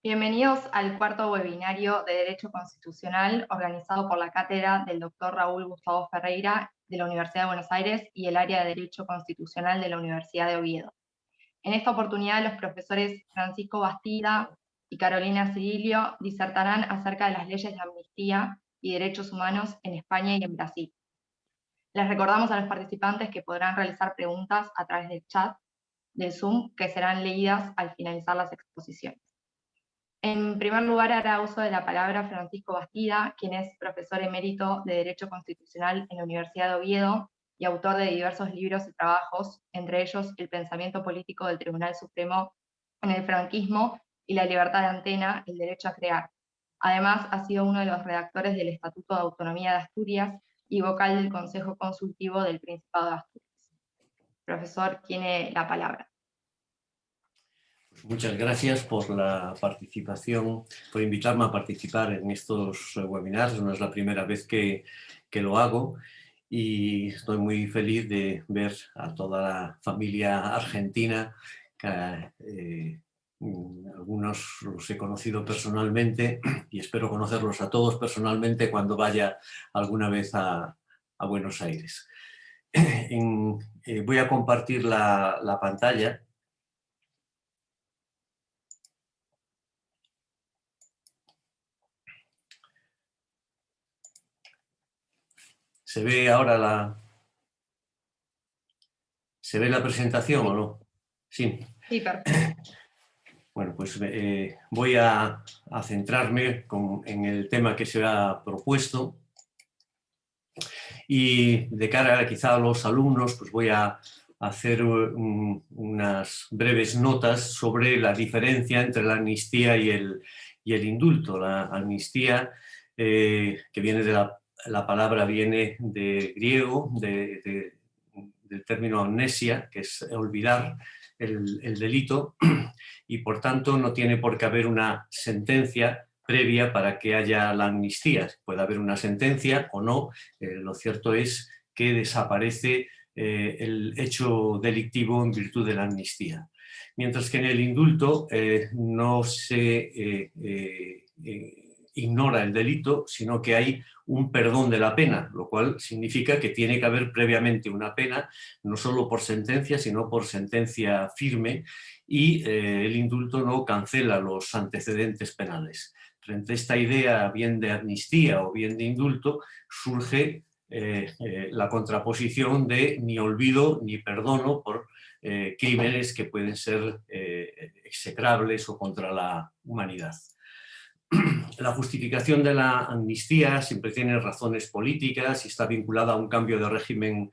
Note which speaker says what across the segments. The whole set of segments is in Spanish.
Speaker 1: Bienvenidos al cuarto webinario de Derecho Constitucional organizado por la cátedra del Dr. Raúl Gustavo Ferreira de la Universidad de Buenos Aires y el área de Derecho Constitucional de la Universidad de Oviedo. En esta oportunidad, los profesores Francisco Bastida y Carolina Cirilio disertarán acerca de las leyes de amnistía y derechos humanos en España y en Brasil. Les recordamos a los participantes que podrán realizar preguntas a través del chat del Zoom, que serán leídas al finalizar las exposiciones. En primer lugar, hará uso de la palabra Francisco Bastida, quien es profesor emérito de Derecho Constitucional en la Universidad de Oviedo y autor de diversos libros y trabajos, entre ellos El pensamiento político del Tribunal Supremo en el franquismo y La libertad de antena, el derecho a crear. Además, ha sido uno de los redactores del Estatuto de Autonomía de Asturias y vocal del Consejo Consultivo del Principado de Asturias. Profesor, tiene la palabra.
Speaker 2: Muchas gracias por la participación, por invitarme a participar en estos webinars. No es la primera vez que lo hago y estoy muy feliz de ver a toda la familia argentina, que algunos los he conocido personalmente y espero conocerlos a todos personalmente cuando vaya alguna vez a Buenos Aires. Voy a compartir la pantalla. ¿Se ve ahora ¿Se ve la presentación o no? Sí.
Speaker 1: Sí, perfecto.
Speaker 2: Bueno, pues voy a centrarme en el tema que se ha propuesto y de cara quizá a los alumnos pues voy a hacer unas breves notas sobre la diferencia entre la amnistía y el indulto. La amnistía, que viene de la palabra viene de griego, del término amnesia, que es olvidar el delito, y por tanto no tiene por qué haber una sentencia previa para que haya la amnistía. Puede haber una sentencia o no, lo cierto es que desaparece el hecho delictivo en virtud de la amnistía. Mientras que en el indulto no se ignora el delito, sino que hay un perdón de la pena, lo cual significa que tiene que haber previamente una pena, no solo por sentencia, sino por sentencia firme, y el indulto no cancela los antecedentes penales. Frente a esta idea bien de amnistía o bien de indulto, surge la contraposición de ni olvido ni perdono por crímenes que pueden ser execrables o contra la humanidad. La justificación de la amnistía siempre tiene razones políticas y está vinculada a un cambio de régimen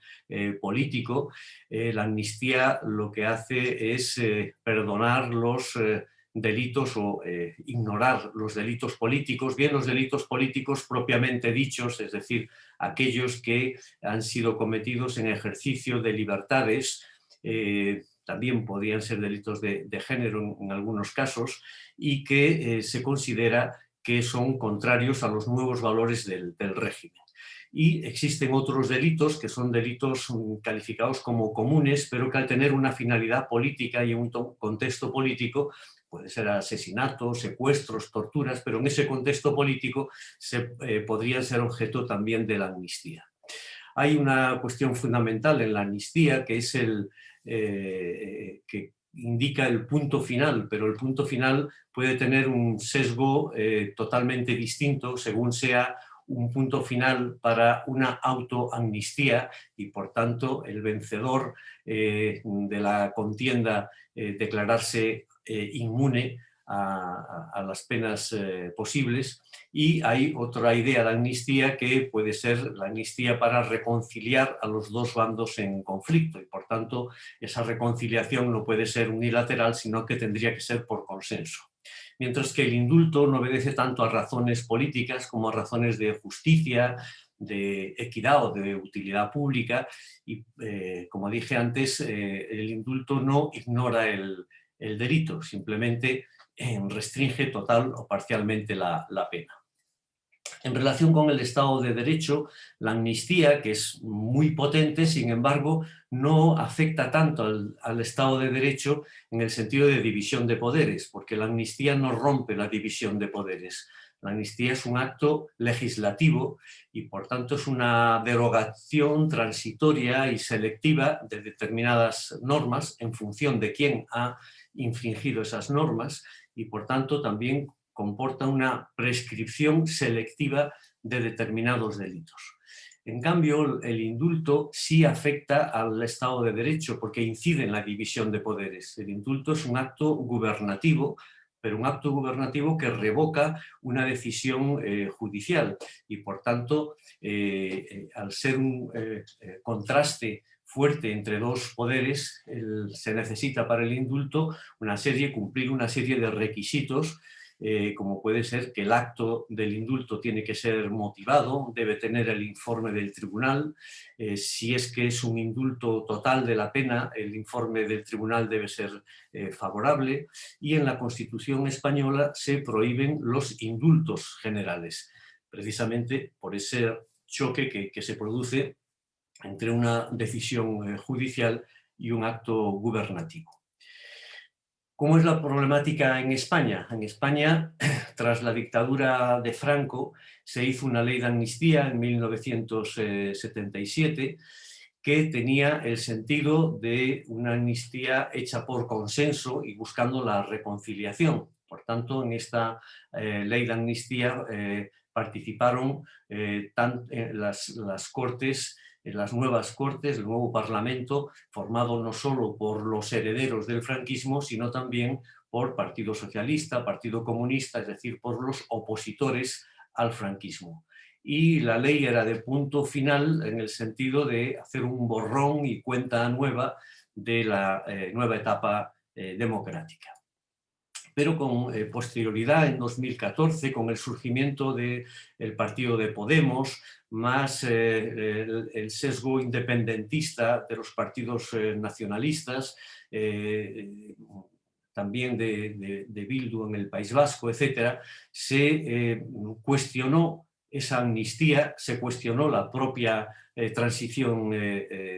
Speaker 2: político. La amnistía lo que hace es perdonar los delitos o ignorar los delitos políticos, bien los delitos políticos propiamente dichos, es decir, aquellos que han sido cometidos en ejercicio de libertades, también podrían ser delitos de género en algunos casos, y que se considera que son contrarios a los nuevos valores del régimen. Y existen otros delitos que son delitos calificados como comunes, pero que al tener una finalidad política y un contexto político, puede ser asesinatos, secuestros, torturas, pero en ese contexto político podrían ser objeto también de la amnistía. Hay una cuestión fundamental en la amnistía que es que indica el punto final, pero el punto final puede tener un sesgo totalmente distinto según sea un punto final para una autoamnistía y por tanto el vencedor de la contienda declararse inmune a las penas posibles. Y hay otra idea de amnistía que puede ser la amnistía para reconciliar a los dos bandos en conflicto y por tanto esa reconciliación no puede ser unilateral sino que tendría que ser por consenso. Mientras que el indulto no obedece tanto a razones políticas como a razones de justicia, de equidad o de utilidad pública y como dije antes, el indulto no ignora el delito, simplemente restringe total o parcialmente la pena. En relación con el Estado de Derecho, la amnistía, que es muy potente, sin embargo, no afecta tanto al Estado de Derecho en el sentido de división de poderes, porque la amnistía no rompe la división de poderes. La amnistía es un acto legislativo y, por tanto, es una derogación transitoria y selectiva de determinadas normas en función de quién ha infringido esas normas y, por tanto, también comporta una prescripción selectiva de determinados delitos. En cambio, el indulto sí afecta al Estado de Derecho porque incide en la división de poderes. El indulto es un acto gubernativo, pero un acto gubernativo que revoca una decisión judicial y, por tanto, al ser un contraste fuerte entre dos poderes, se necesita para el indulto cumplir una serie de requisitos, como puede ser que el acto del indulto tiene que ser motivado, debe tener el informe del tribunal, si es que es un indulto total de la pena, el informe del tribunal debe ser favorable, y en la Constitución española se prohíben los indultos generales, precisamente por ese choque que se produce entre una decisión judicial y un acto gubernativo. ¿Cómo es la problemática en España? En España, tras la dictadura de Franco, se hizo una ley de amnistía en 1977 que tenía el sentido de una amnistía hecha por consenso y buscando la reconciliación. Por tanto, en esta ley de amnistía participaron las Cortes, las nuevas Cortes, el nuevo Parlamento, formado no solo por los herederos del franquismo, sino también por Partido Socialista, Partido Comunista, es decir, por los opositores al franquismo. Y la ley era de punto final en el sentido de hacer un borrón y cuenta nueva de la nueva etapa democrática. Pero con posterioridad, en 2014, con el surgimiento del partido de Podemos, más el sesgo independentista de los partidos nacionalistas, también de Bildu en el País Vasco, etc., se cuestionó esa amnistía, se cuestionó la propia transición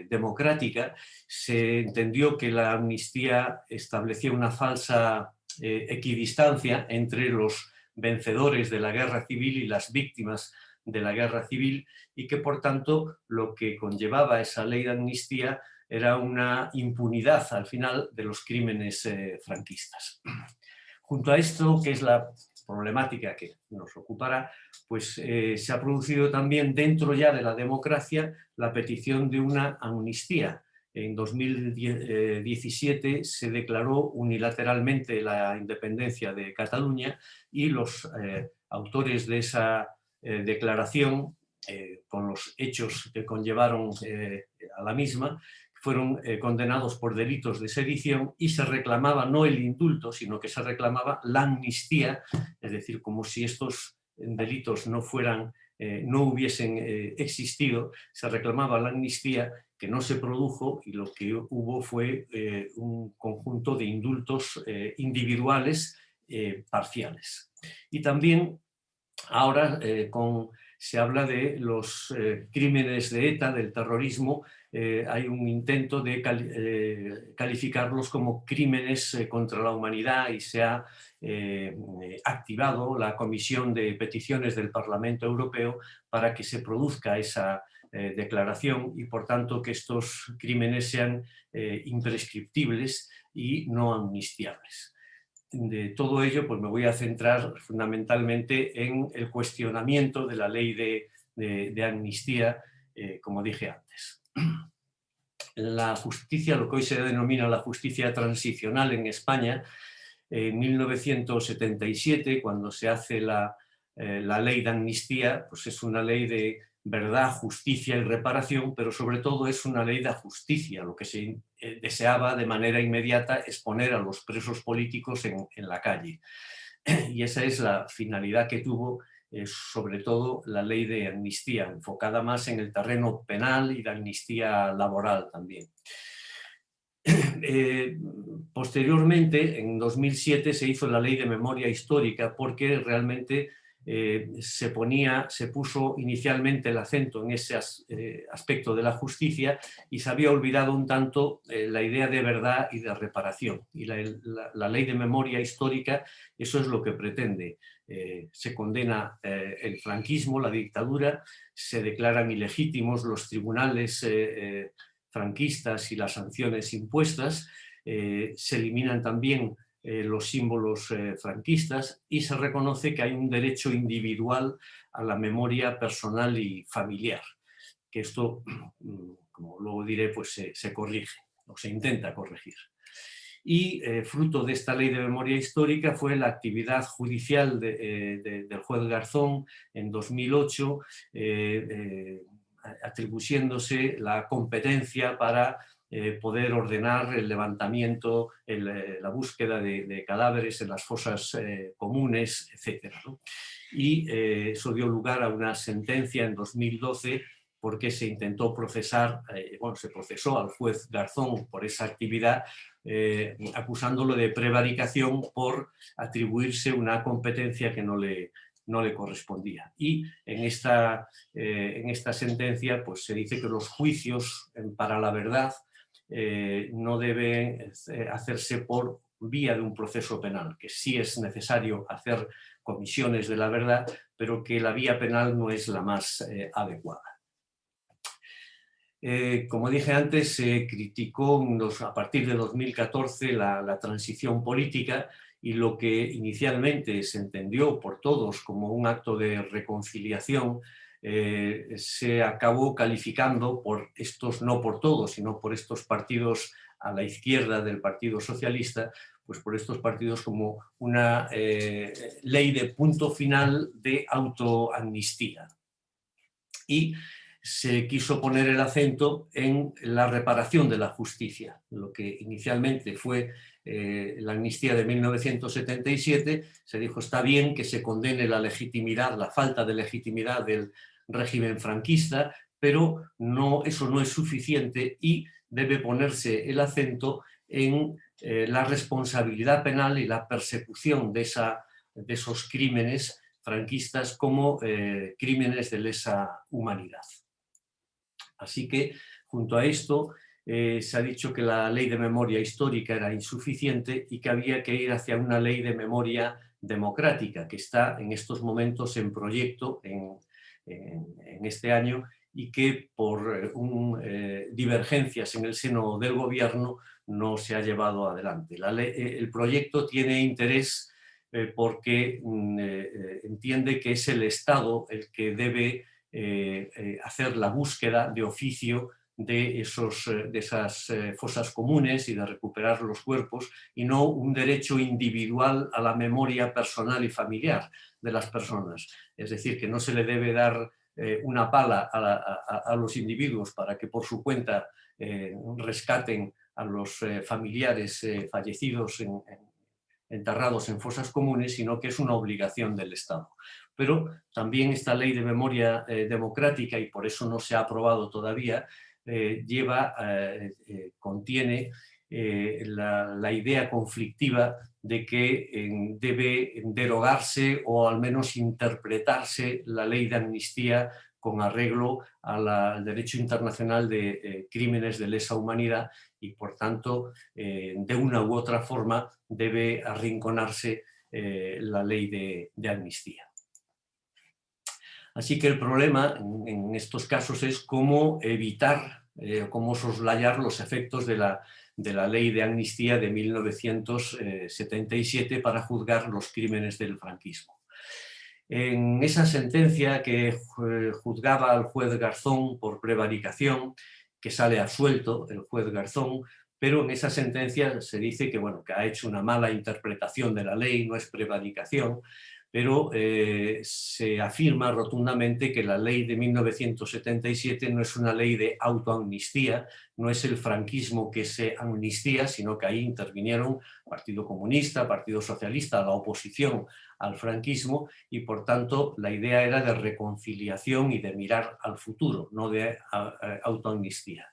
Speaker 2: democrática, se entendió que la amnistía establecía una falsa equidistancia entre los vencedores de la guerra civil y las víctimas de la guerra civil y que, por tanto, lo que conllevaba esa ley de amnistía era una impunidad al final de los crímenes franquistas. Junto a esto, que es la problemática que nos ocupará, pues se ha producido también dentro ya de la democracia la petición de una amnistía. En 2017 se declaró unilateralmente la independencia de Cataluña y los autores de esa declaración, con los hechos que conllevaron a la misma, fueron condenados por delitos de sedición y se reclamaba no el indulto, sino que se reclamaba la amnistía, es decir, como si estos delitos no hubiesen existido, se reclamaba la amnistía que no se produjo y lo que hubo fue un conjunto de indultos individuales parciales. Y también ahora se habla de los crímenes de ETA, del terrorismo, hay un intento de calificarlos como crímenes contra la humanidad y se ha activado la Comisión de Peticiones del Parlamento Europeo para que se produzca esa declaración y, por tanto, que estos crímenes sean imprescriptibles y no amnistiables. De todo ello, pues me voy a centrar fundamentalmente en el cuestionamiento de la ley de amnistía, como dije antes. La justicia, lo que hoy se denomina la justicia transicional en España, en 1977, cuando se hace la ley de amnistía, pues es una ley de verdad, justicia y reparación, pero sobre todo es una ley de justicia. Lo que se deseaba de manera inmediata es poner a los presos políticos en la calle. Y esa es la finalidad que tuvo sobre todo la ley de amnistía, enfocada más en el terreno penal y de amnistía laboral también. Posteriormente, en 2007, se hizo la ley de memoria histórica porque realmente se puso inicialmente el acento en ese aspecto de la justicia y se había olvidado un tanto la idea de verdad y de reparación. Y la ley de memoria histórica eso es lo que pretende. Se condena el franquismo, la dictadura, se declaran ilegítimos los tribunales franquistas y las sanciones impuestas, se eliminan también los símbolos franquistas y se reconoce que hay un derecho individual a la memoria personal y familiar, que esto, como luego diré, pues se corrige o se intenta corregir. Y fruto de esta ley de memoria histórica fue la actividad judicial del juez Garzón en 2008, atribuyéndose la competencia para poder ordenar el levantamiento, la búsqueda de cadáveres en las fosas comunes, etc. ¿no? Y eso dio lugar a una sentencia en 2012 porque se intentó procesar, se procesó al juez Garzón por esa actividad, acusándolo de prevaricación por atribuirse una competencia que no le correspondía. Y en esta sentencia pues, se dice que los juicios para la verdad no deben hacerse por vía de un proceso penal, que sí es necesario hacer comisiones de la verdad, pero que la vía penal no es la más adecuada. Como dije antes, se criticó a partir de 2014 la transición política y lo que inicialmente se entendió por todos como un acto de reconciliación se acabó calificando por estos, no por todos, sino por estos partidos a la izquierda del Partido Socialista, pues por estos partidos como una ley de punto final de autoamnistía. Y se quiso poner el acento en la reparación de la justicia. Lo que inicialmente fue la amnistía de 1977, se dijo está bien que se condene la legitimidad, la falta de legitimidad del régimen franquista, pero eso no es suficiente y debe ponerse el acento en la responsabilidad penal y la persecución de esos crímenes franquistas como crímenes de lesa humanidad. Así que, junto a esto, se ha dicho que la ley de memoria histórica era insuficiente y que había que ir hacia una ley de memoria democrática, que está en estos momentos en proyecto en este año y que por divergencias en el seno del gobierno no se ha llevado adelante. El proyecto tiene interés porque entiende que es el Estado el que debe hacer la búsqueda de oficio de esas fosas comunes y de recuperar los cuerpos y no un derecho individual a la memoria personal y familiar de las personas. Es decir, que no se le debe dar una pala a los individuos para que por su cuenta rescaten a los familiares fallecidos enterrados en fosas comunes, sino que es una obligación del Estado. Pero también esta ley de memoria democrática, y por eso no se ha aprobado todavía, contiene la idea conflictiva de que debe derogarse o al menos interpretarse la ley de amnistía con arreglo al derecho internacional de crímenes de lesa humanidad y, por tanto, de una u otra forma debe arrinconarse la ley de amnistía. Así que el problema en estos casos es cómo evitar, cómo soslayar los efectos de la ley de amnistía de 1977 para juzgar los crímenes del franquismo. En esa sentencia que juzgaba al juez Garzón por prevaricación, que sale absuelto el juez Garzón, pero en esa sentencia se dice que, bueno, que ha hecho una mala interpretación de la ley, no es prevaricación, pero se afirma rotundamente que la ley de 1977 no es una ley de autoamnistía, no es el franquismo que se amnistía, sino que ahí intervinieron Partido Comunista, Partido Socialista, la oposición al franquismo y, por tanto, la idea era de reconciliación y de mirar al futuro, no de autoamnistía.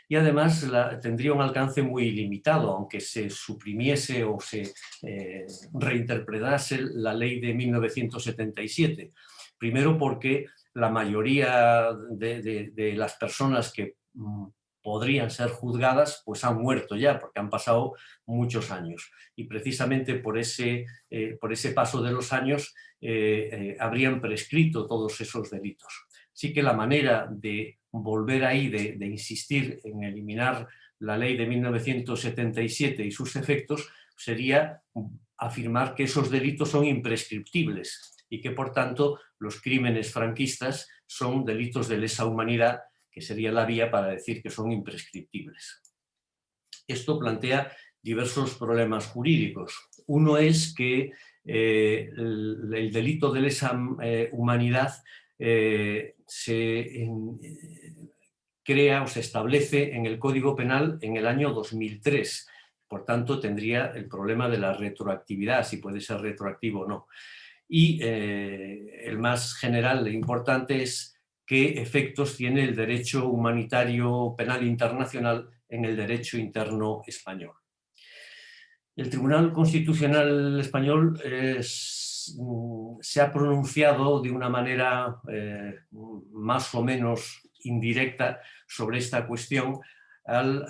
Speaker 2: Y además tendría un alcance muy limitado, aunque se suprimiese o se reinterpretase la ley de 1977. Primero porque la mayoría de las personas que podrían ser juzgadas pues han muerto ya, porque han pasado muchos años. Y precisamente por ese paso de los años habrían prescrito todos esos delitos. Así que la manera de volver ahí, de insistir en eliminar la ley de 1977 y sus efectos, sería afirmar que esos delitos son imprescriptibles y que, por tanto, los crímenes franquistas son delitos de lesa humanidad, que sería la vía para decir que son imprescriptibles. Esto plantea diversos problemas jurídicos. Uno es que el delito de lesa humanidad se crea o se establece en el Código Penal en el año 2003. Por tanto, tendría el problema de la retroactividad, si puede ser retroactivo o no. Y el más general e importante es qué efectos tiene el derecho humanitario penal internacional en el derecho interno español. El Tribunal Constitucional Español se ha pronunciado de una manera más o menos indirecta sobre esta cuestión al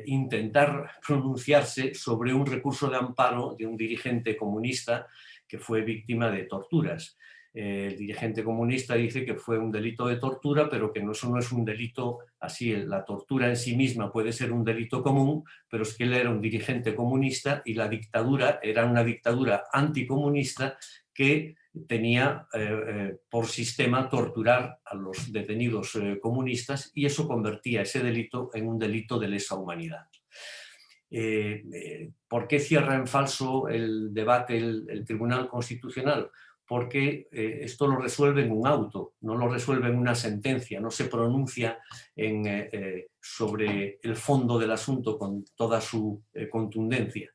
Speaker 2: intentar pronunciarse sobre un recurso de amparo de un dirigente comunista que fue víctima de torturas. El dirigente comunista dice que fue un delito de tortura, pero que eso no es un delito así. La tortura en sí misma puede ser un delito común, pero es que él era un dirigente comunista y la dictadura era una dictadura anticomunista que tenía por sistema torturar a los detenidos comunistas, y eso convertía ese delito en un delito de lesa humanidad. ¿Por qué cierra en falso el debate el Tribunal Constitucional? Porque esto lo resuelve en un auto, no lo resuelve en una sentencia, no se pronuncia sobre el fondo del asunto con toda su contundencia.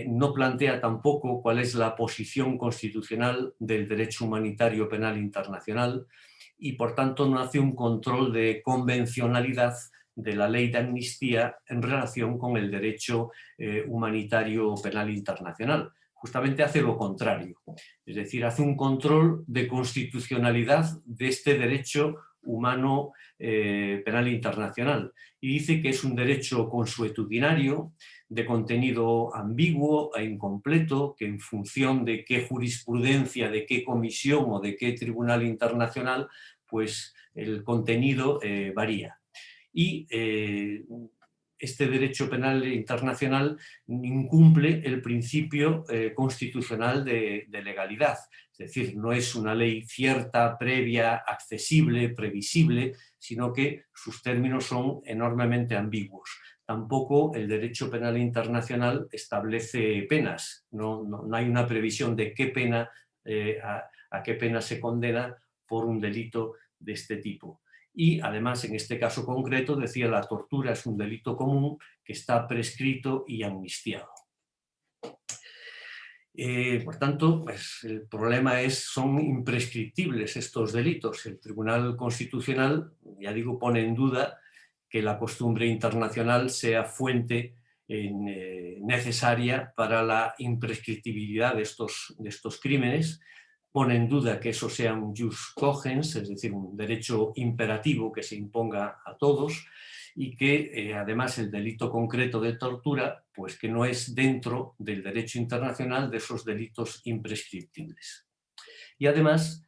Speaker 2: No plantea tampoco cuál es la posición constitucional del derecho humanitario penal internacional y, por tanto, no hace un control de convencionalidad de la ley de amnistía en relación con el derecho humanitario penal internacional. Justamente hace lo contrario, es decir, hace un control de constitucionalidad de este derecho humano penal internacional y dice que es un derecho consuetudinario, de contenido ambiguo e incompleto, que en función de qué jurisprudencia, de qué comisión o de qué tribunal internacional, pues el contenido varía. Y este derecho penal internacional incumple el principio constitucional de legalidad. Es decir, no es una ley cierta, previa, accesible, previsible, sino que sus términos son enormemente ambiguos. Tampoco el derecho penal internacional establece penas. No hay una previsión de qué pena, a qué pena se condena por un delito de este tipo. Y además, en este caso concreto, decía, la tortura es un delito común que está prescrito y amnistiado. Por tanto, pues, el problema son imprescriptibles estos delitos. El Tribunal Constitucional, ya digo, pone en duda que la costumbre internacional sea fuente necesaria para la imprescriptibilidad de estos crímenes. Pone en duda que eso sea un jus cogens, es decir, un derecho imperativo que se imponga a todos, y que además el delito concreto de tortura, pues que no es dentro del derecho internacional de esos delitos imprescriptibles. Y además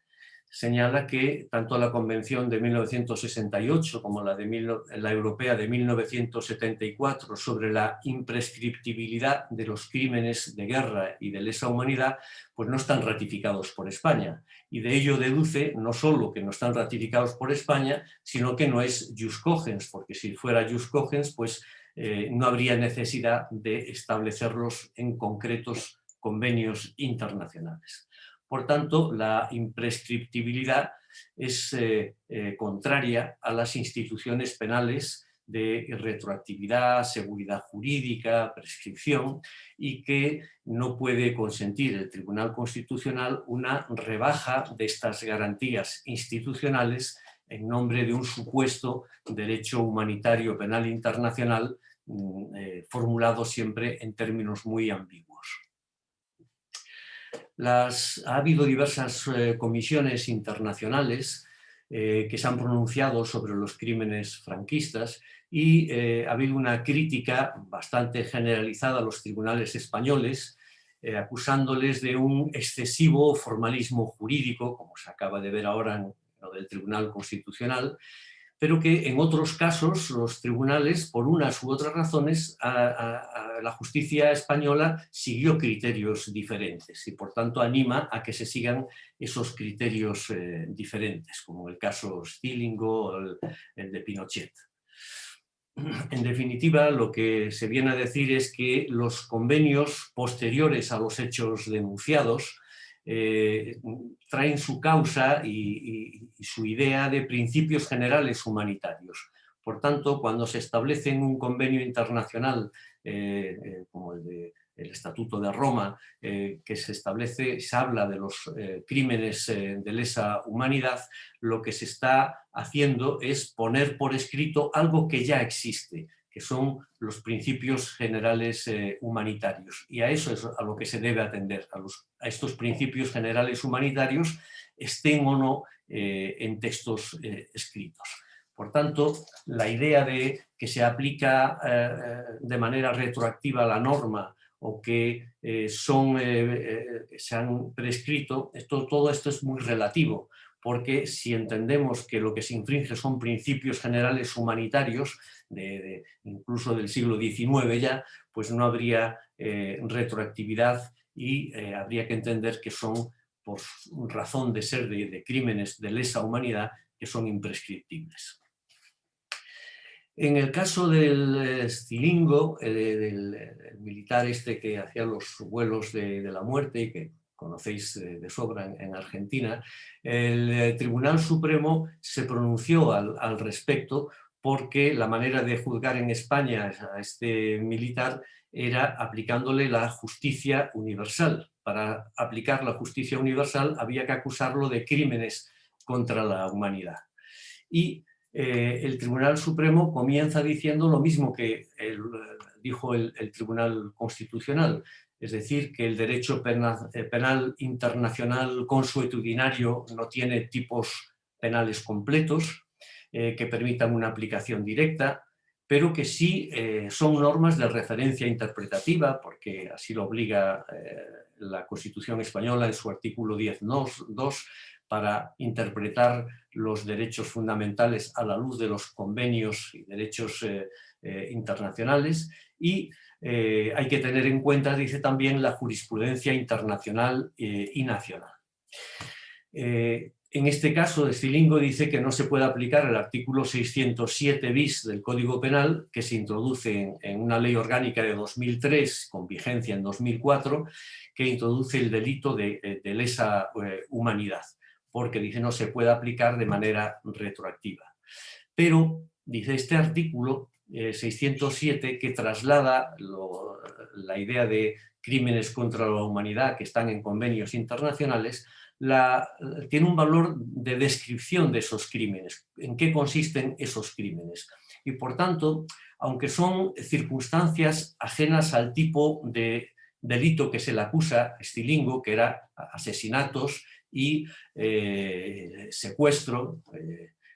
Speaker 2: señala que tanto la Convención de 1968 como la Europea de 1974 sobre la imprescriptibilidad de los crímenes de guerra y de lesa humanidad, pues no están ratificados por España. Y de ello deduce no solo que no están ratificados por España, sino que no es jus cogens, porque si fuera jus cogens, pues no habría necesidad de establecerlos en concretos convenios internacionales. Por tanto, la imprescriptibilidad es contraria a las instituciones penales de retroactividad, seguridad jurídica, prescripción, y que no puede consentir el Tribunal Constitucional una rebaja de estas garantías institucionales en nombre de un supuesto derecho humanitario penal internacional formulado siempre en términos muy ambiguos. Ha habido diversas comisiones internacionales que se han pronunciado sobre los crímenes franquistas y ha habido una crítica bastante generalizada a los tribunales españoles, acusándoles de un excesivo formalismo jurídico, como se acaba de ver ahora en lo del Tribunal Constitucional, pero que en otros casos los tribunales, por unas u otras razones, la justicia española siguió criterios diferentes y por tanto anima a que se sigan esos criterios diferentes, como el caso Stillingo o el de Pinochet. En definitiva, lo que se viene a decir es que los convenios posteriores a los hechos denunciados traen su causa y su idea de principios generales humanitarios. Por tanto, cuando se establece un convenio internacional como el Estatuto de Roma, que se habla de los crímenes de lesa humanidad, lo que se está haciendo es poner por escrito algo que ya existe, que son los principios generales humanitarios. Y a eso es a lo que se debe atender, a estos principios generales humanitarios, estén o no en textos escritos. Por tanto, la idea de que se aplica de manera retroactiva la norma o que se han prescrito, todo esto es muy relativo, porque si entendemos que lo que se infringe son principios generales humanitarios, incluso del siglo XIX ya, pues no habría retroactividad y habría que entender que son, por razón de ser de crímenes de lesa humanidad, que son imprescriptibles. En el caso del Stillingo, del militar este que hacía los vuelos de la muerte y que conocéis de sobra en Argentina, el Tribunal Supremo se pronunció al respecto porque la manera de juzgar en España a este militar era aplicándole la justicia universal. Para aplicar la justicia universal había que acusarlo de crímenes contra la humanidad. Y el Tribunal Supremo comienza diciendo lo mismo que dijo el Tribunal Constitucional, es decir, que el derecho penal internacional consuetudinario no tiene tipos penales completos, que permitan una aplicación directa, pero que sí son normas de referencia interpretativa, porque así lo obliga la Constitución española en su artículo 10.2, para interpretar los derechos fundamentales a la luz de los convenios y derechos internacionales, y hay que tener en cuenta, dice también, la jurisprudencia internacional y nacional. En este caso de Stillingo dice que no se puede aplicar el artículo 607 bis del Código Penal, que se introduce en una ley orgánica de 2003, con vigencia en 2004, que introduce el delito de lesa humanidad, porque dice no se puede aplicar de manera retroactiva. Pero, dice este artículo 607, que traslada la idea de crímenes contra la humanidad que están en convenios internacionales, tiene un valor de descripción de esos crímenes, en qué consisten esos crímenes. Y por tanto, aunque son circunstancias ajenas al tipo de delito que se le acusa a Stillingo, que era asesinatos y secuestro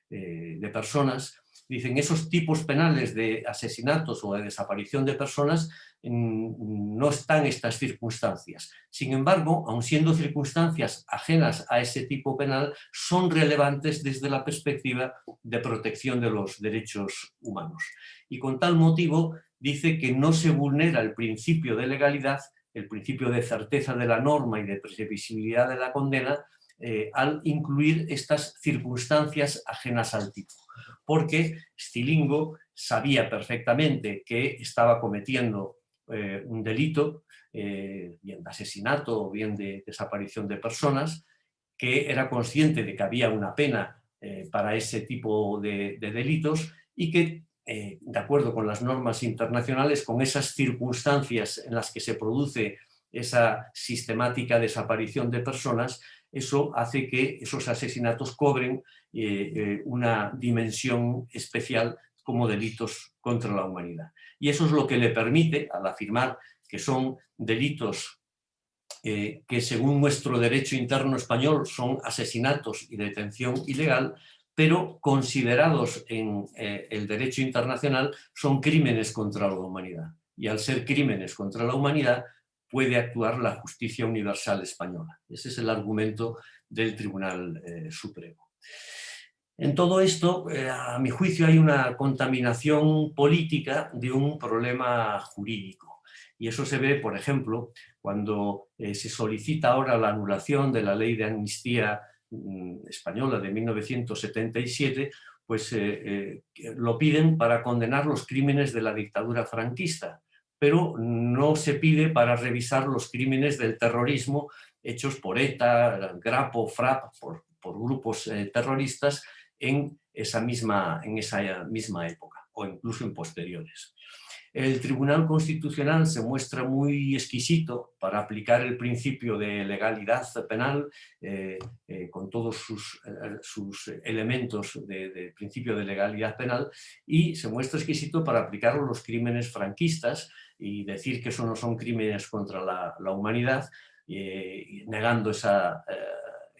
Speaker 2: de personas, dicen esos tipos penales de asesinatos o de desaparición de personas no están estas circunstancias. Sin embargo, aun siendo circunstancias ajenas a ese tipo penal, son relevantes desde la perspectiva de protección de los derechos humanos. Y con tal motivo dice que no se vulnera el principio de legalidad, el principio de certeza de la norma y de previsibilidad de la condena, al incluir estas circunstancias ajenas al tipo. Porque Stillingo sabía perfectamente que estaba cometiendo un delito, bien de asesinato o bien de desaparición de personas, que era consciente de que había una pena para ese tipo de delitos y que de acuerdo con las normas internacionales, con esas circunstancias en las que se produce esa sistemática desaparición de personas, eso hace que esos asesinatos cobren una dimensión especial como delitos contra la humanidad. Y eso es lo que le permite, al afirmar que son delitos que según nuestro derecho interno español son asesinatos y detención ilegal, pero considerados en el derecho internacional son crímenes contra la humanidad. Y al ser crímenes contra la humanidad puede actuar la justicia universal española. Ese es el argumento del Tribunal Supremo. En todo esto, a mi juicio, hay una contaminación política de un problema jurídico. Y eso se ve, por ejemplo, cuando se solicita ahora la anulación de la ley de amnistía española de 1977, pues lo piden para condenar los crímenes de la dictadura franquista, pero no se pide para revisar los crímenes del terrorismo hechos por ETA, Grapo, FRAP, por grupos terroristas en esa misma época o incluso en posteriores. El Tribunal Constitucional se muestra muy exquisito para aplicar el principio de legalidad penal con todos sus elementos de principio de legalidad penal, y se muestra exquisito para aplicar los crímenes franquistas y decir que eso no son crímenes contra la humanidad, negando esa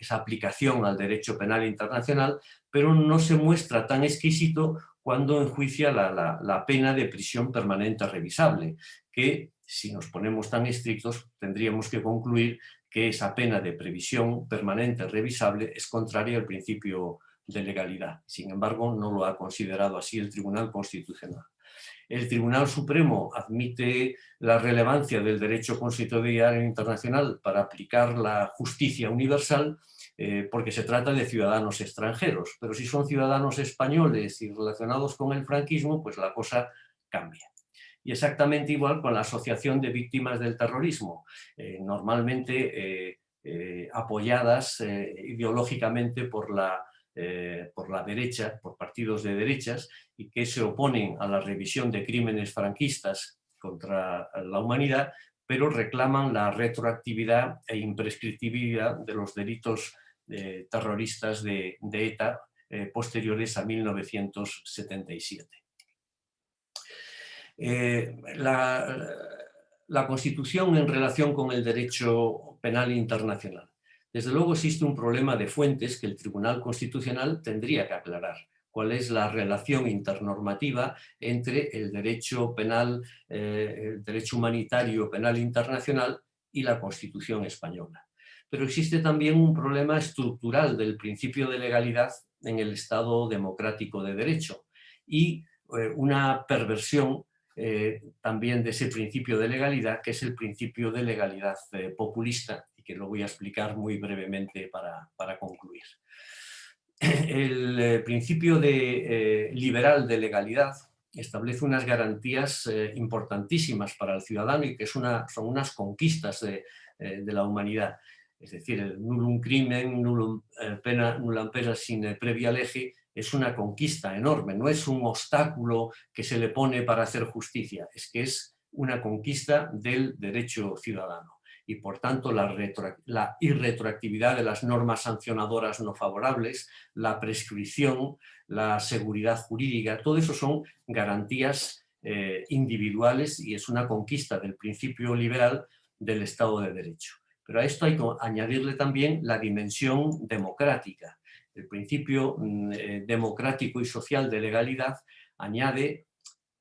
Speaker 2: aplicación al derecho penal internacional, pero no se muestra tan exquisito cuando enjuicia la pena de prisión permanente revisable, que si nos ponemos tan estrictos tendríamos que concluir que esa pena de prisión permanente revisable es contraria al principio de legalidad. Sin embargo, no lo ha considerado así el Tribunal Constitucional. El Tribunal Supremo admite la relevancia del derecho constitucional internacional para aplicar la justicia universal, porque se trata de ciudadanos extranjeros, pero si son ciudadanos españoles y relacionados con el franquismo, pues la cosa cambia. Y exactamente igual con la Asociación de Víctimas del Terrorismo, normalmente apoyadas ideológicamente por la derecha, por partidos de derechas, y que se oponen a la revisión de crímenes franquistas contra la humanidad, pero reclaman la retroactividad e imprescriptibilidad de los delitos terroristas de ETA posteriores a 1977. La Constitución en relación con el derecho penal internacional. Desde luego existe un problema de fuentes que el Tribunal Constitucional tendría que aclarar. ¿Cuál es la relación internormativa entre el derecho penal, el derecho humanitario penal internacional y la Constitución española? Pero existe también un problema estructural del principio de legalidad en el Estado democrático de derecho y una perversión también de ese principio de legalidad, que es el principio de legalidad populista, y que lo voy a explicar muy brevemente para concluir. El principio liberal de legalidad establece unas garantías importantísimas para el ciudadano y que son unas conquistas de la humanidad. Es decir, el nullum crimen, nullum pena sin previa lege, es una conquista enorme, no es un obstáculo que se le pone para hacer justicia, es que es una conquista del derecho ciudadano. Y por tanto la irretroactividad de las normas sancionadoras no favorables, la prescripción, la seguridad jurídica, todo eso son garantías individuales y es una conquista del principio liberal del Estado de Derecho. Pero a esto hay que añadirle también la dimensión democrática. El principio democrático y social de legalidad añade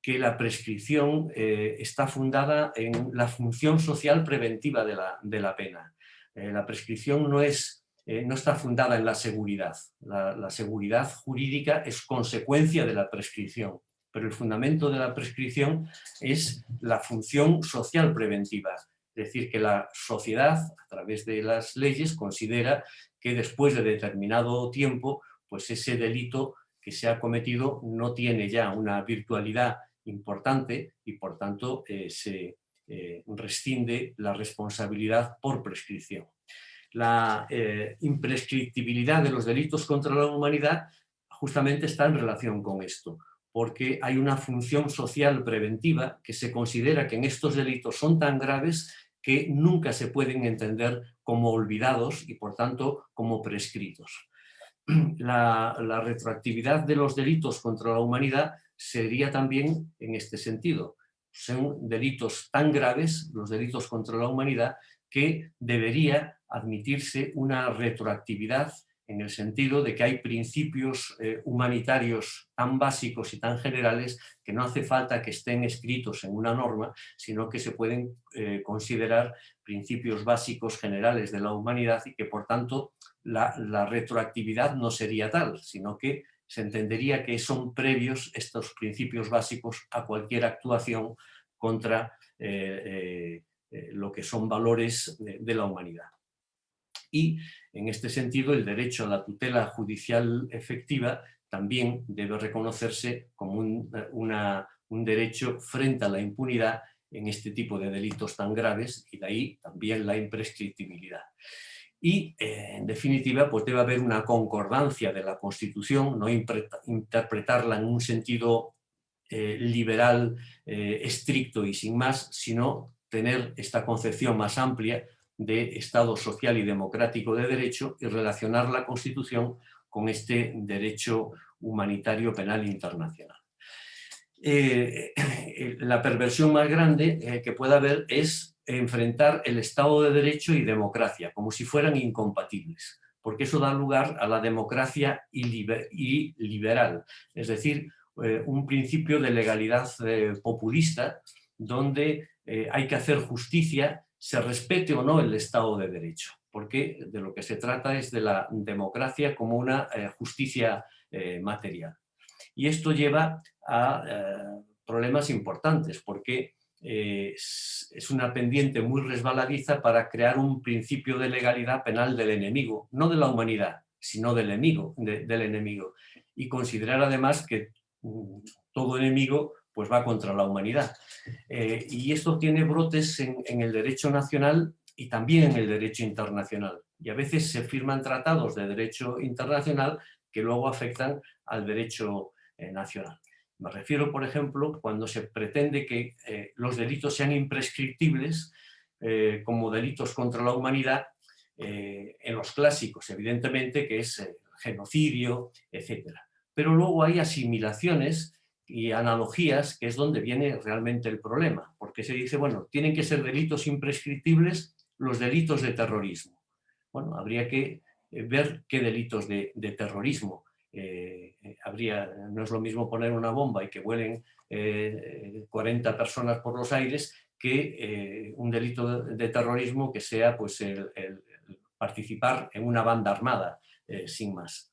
Speaker 2: que la prescripción está fundada en la función social preventiva de la pena. La prescripción no está fundada en la seguridad. La seguridad jurídica es consecuencia de la prescripción, pero el fundamento de la prescripción es la función social preventiva. Es decir, que la sociedad, a través de las leyes, considera que después de determinado tiempo, pues ese delito que se ha cometido no tiene ya una virtualidad importante y por tanto se rescinde la responsabilidad por prescripción. La imprescriptibilidad de los delitos contra la humanidad justamente está en relación con esto, porque hay una función social preventiva que se considera que en estos delitos son tan graves que nunca se pueden entender como olvidados y por tanto como prescritos. La retroactividad de los delitos contra la humanidad sería también en este sentido. Son delitos tan graves, los delitos contra la humanidad, que debería admitirse una retroactividad en el sentido de que hay principios humanitarios tan básicos y tan generales que no hace falta que estén escritos en una norma, sino que se pueden considerar principios básicos generales de la humanidad y que por tanto la retroactividad no sería tal, sino que se entendería que son previos estos principios básicos a cualquier actuación contra lo que son valores de la humanidad. Y en este sentido el derecho a la tutela judicial efectiva también debe reconocerse como un derecho frente a la impunidad en este tipo de delitos tan graves y de ahí también la imprescriptibilidad. Y, en definitiva, pues debe haber una concordancia de la Constitución, no interpretarla en un sentido liberal, estricto y sin más, sino tener esta concepción más amplia de Estado social y democrático de derecho y relacionar la Constitución con este derecho humanitario penal internacional. La perversión más grande que pueda haber es enfrentar el Estado de Derecho y democracia, como si fueran incompatibles, porque eso da lugar a la democracia iliberal, es decir, un principio de legalidad populista donde hay que hacer justicia, se respete o no el Estado de Derecho, porque de lo que se trata es de la democracia como una justicia material. Y esto lleva a problemas importantes, porque es una pendiente muy resbaladiza para crear un principio de legalidad penal del enemigo, no de la humanidad, sino del enemigo. Y considerar además que todo enemigo pues va contra la humanidad. Y esto tiene brotes en el derecho nacional y también en el derecho internacional. Y a veces se firman tratados de derecho internacional que luego afectan al derecho nacional. Me refiero, por ejemplo, cuando se pretende que los delitos sean imprescriptibles como delitos contra la humanidad, en los clásicos, evidentemente, que es genocidio, etc. Pero luego hay asimilaciones y analogías, que es donde viene realmente el problema, porque se dice, bueno, tienen que ser delitos imprescriptibles los delitos de terrorismo. Bueno, habría que ver qué delitos de terrorismo. No es lo mismo poner una bomba y que vuelen 40 personas por los aires que un delito de terrorismo que sea pues, el participar en una banda armada, sin más.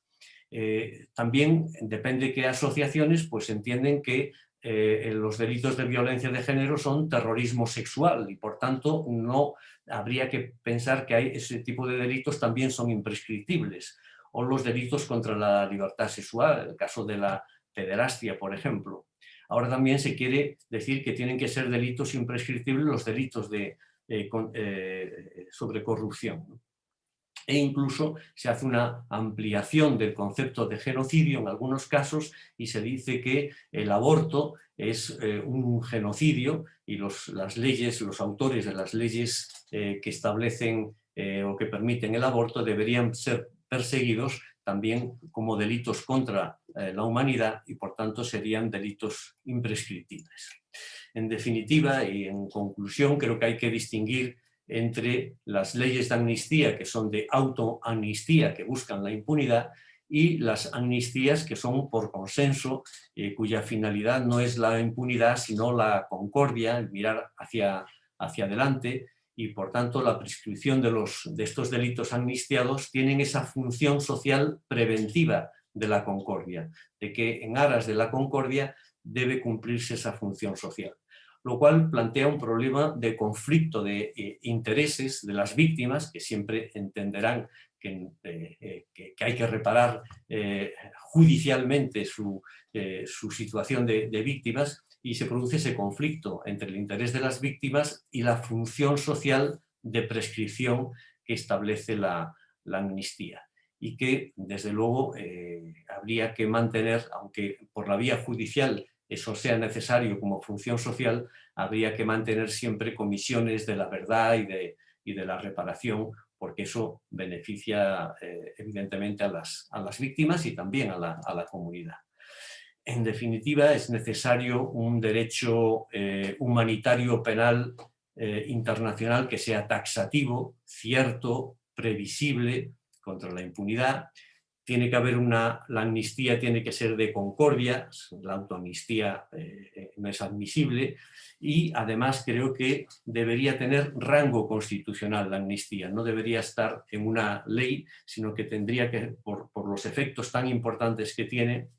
Speaker 2: También depende qué asociaciones pues entienden que los delitos de violencia de género son terrorismo sexual y por tanto no habría que pensar que ese tipo de delitos también son imprescriptibles, o los delitos contra la libertad sexual, el caso de la pederastia, por ejemplo. Ahora también se quiere decir que tienen que ser delitos imprescriptibles los delitos sobre corrupción, ¿no? E incluso se hace una ampliación del concepto de genocidio en algunos casos y se dice que el aborto es un genocidio y los autores de las leyes que establecen o que permiten el aborto deberían ser perseguidos también como delitos contra la humanidad y por tanto serían delitos imprescriptibles. En definitiva y en conclusión, creo que hay que distinguir entre las leyes de amnistía, que son de autoamnistía, que buscan la impunidad, y las amnistías que son por consenso, cuya finalidad no es la impunidad, sino la concordia, el mirar hacia adelante, y por tanto la prescripción de estos delitos amnistiados tienen esa función social preventiva de la concordia, de que en aras de la concordia debe cumplirse esa función social, lo cual plantea un problema de conflicto de intereses de las víctimas, que siempre entenderán que hay que reparar judicialmente su situación de víctimas, y se produce ese conflicto entre el interés de las víctimas y la función social de prescripción que establece la amnistía. y que, desde luego, habría que mantener, aunque por la vía judicial eso sea necesario como función social, habría que mantener siempre comisiones de la verdad y de la reparación, porque eso beneficia evidentemente a las víctimas y también a la comunidad. En definitiva, es necesario un derecho humanitario penal internacional que sea taxativo, cierto, previsible, contra la impunidad. Tiene que haber la amnistía tiene que ser de concordia, la autoamnistía no es admisible, y además creo que debería tener rango constitucional la amnistía, no debería estar en una ley, sino que tendría que, por los efectos tan importantes que tiene,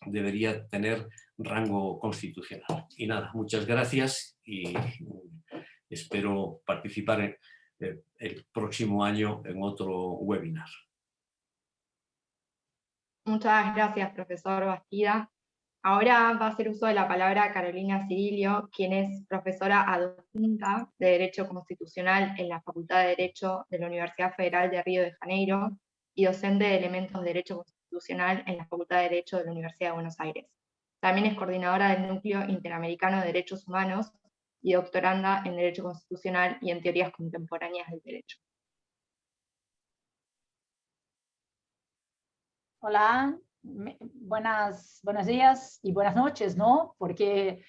Speaker 2: debería tener rango constitucional. Y nada, muchas gracias y espero participar el próximo año en otro webinar.
Speaker 1: Muchas gracias, profesor Bastida. Ahora va a hacer uso de la palabra Carolina Cirilio, quien es profesora adjunta de Derecho Constitucional en la Facultad de Derecho de la Universidad Federal de Río de Janeiro y docente de elementos de Derecho Constitucional en la Facultad de Derecho de la Universidad de Buenos Aires. También es coordinadora del Núcleo Interamericano de Derechos Humanos y doctoranda en Derecho Constitucional y en Teorías Contemporáneas del Derecho.
Speaker 3: Hola, buenos días y buenas noches, ¿no? Porque,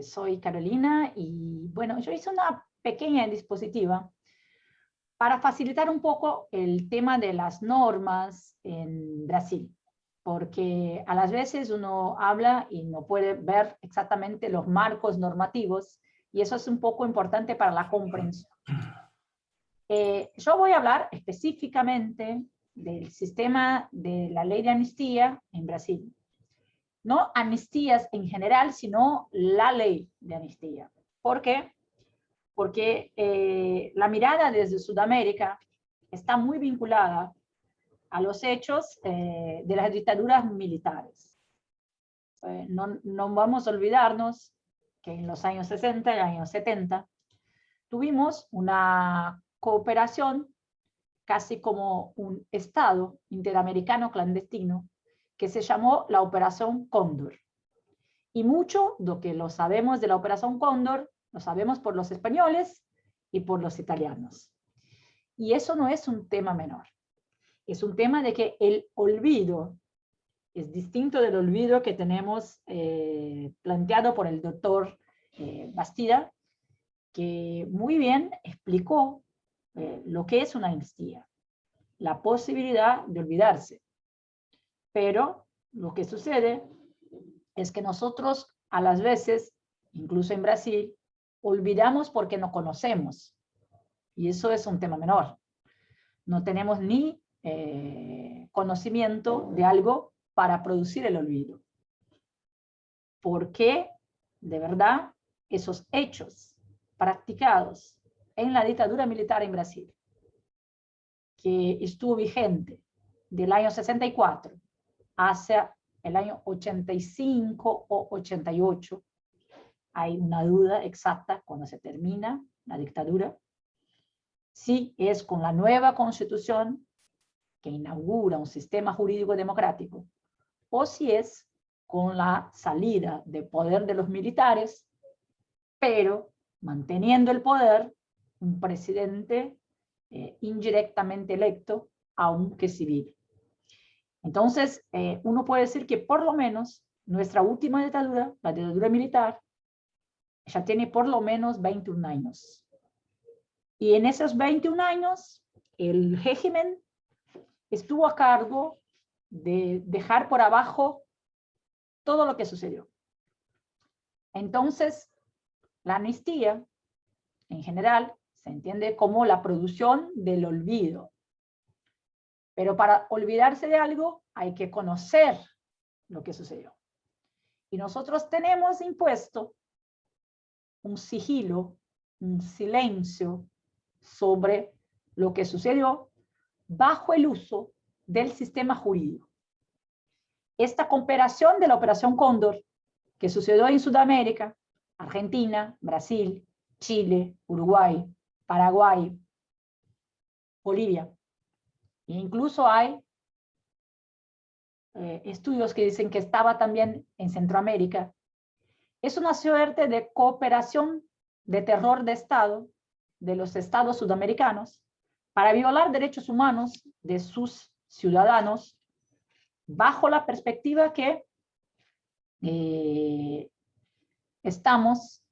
Speaker 3: soy Carolina y, bueno, yo hice una pequeña dispositiva para facilitar un poco el tema de las normas en Brasil, porque a las veces uno habla y no puede ver exactamente los marcos normativos, y eso es un poco importante para la comprensión. Yo voy a hablar específicamente del sistema de la ley de amnistía en Brasil. No amnistías en general, sino la ley de amnistía. ¿Por qué? Porque la mirada desde Sudamérica está muy vinculada a los hechos de las dictaduras militares. No vamos a olvidarnos que en los años 60 y años 70 tuvimos una cooperación casi como un Estado interamericano clandestino que se llamó la Operación Cóndor. Y mucho de lo que lo sabemos de la Operación Cóndor lo sabemos por los españoles y por los italianos. Y eso no es un tema menor. Es un tema de que el olvido es distinto del olvido que tenemos planteado por el doctor Bastida, que muy bien explicó lo que es una amnistía, la posibilidad de olvidarse. Pero lo que sucede es que nosotros a las veces, incluso en Brasil, olvidamos porque no conocemos. Y eso es un tema menor. No tenemos ni conocimiento de algo para producir el olvido. Porque, de verdad, esos hechos practicados en la dictadura militar en Brasil, que estuvo vigente del año 64 hacia el año 85 o 88, hay una duda exacta cuando se termina la dictadura, si es con la nueva constitución que inaugura un sistema jurídico democrático, o si es con la salida de poder de los militares, pero manteniendo el poder un presidente indirectamente electo, aunque civil. Entonces, uno puede decir que por lo menos nuestra última dictadura, la dictadura militar, ya tiene por lo menos 21 años. Y en esos 21 años, el régimen estuvo a cargo de dejar por abajo todo lo que sucedió. Entonces, la amnistía, en general, se entiende como la producción del olvido. Pero para olvidarse de algo, hay que conocer lo que sucedió. Y nosotros tenemos impuesto un sigilo, un silencio sobre lo que sucedió bajo el uso del sistema jurídico. Esta cooperación de la Operación Cóndor, que sucedió en Sudamérica, Argentina, Brasil, Chile, Uruguay, Paraguay, Bolivia, E incluso hay estudios que dicen que estaba también en Centroamérica. Es una suerte de cooperación de terror de Estado de los estados sudamericanos para violar derechos humanos de sus ciudadanos bajo la perspectiva que estamos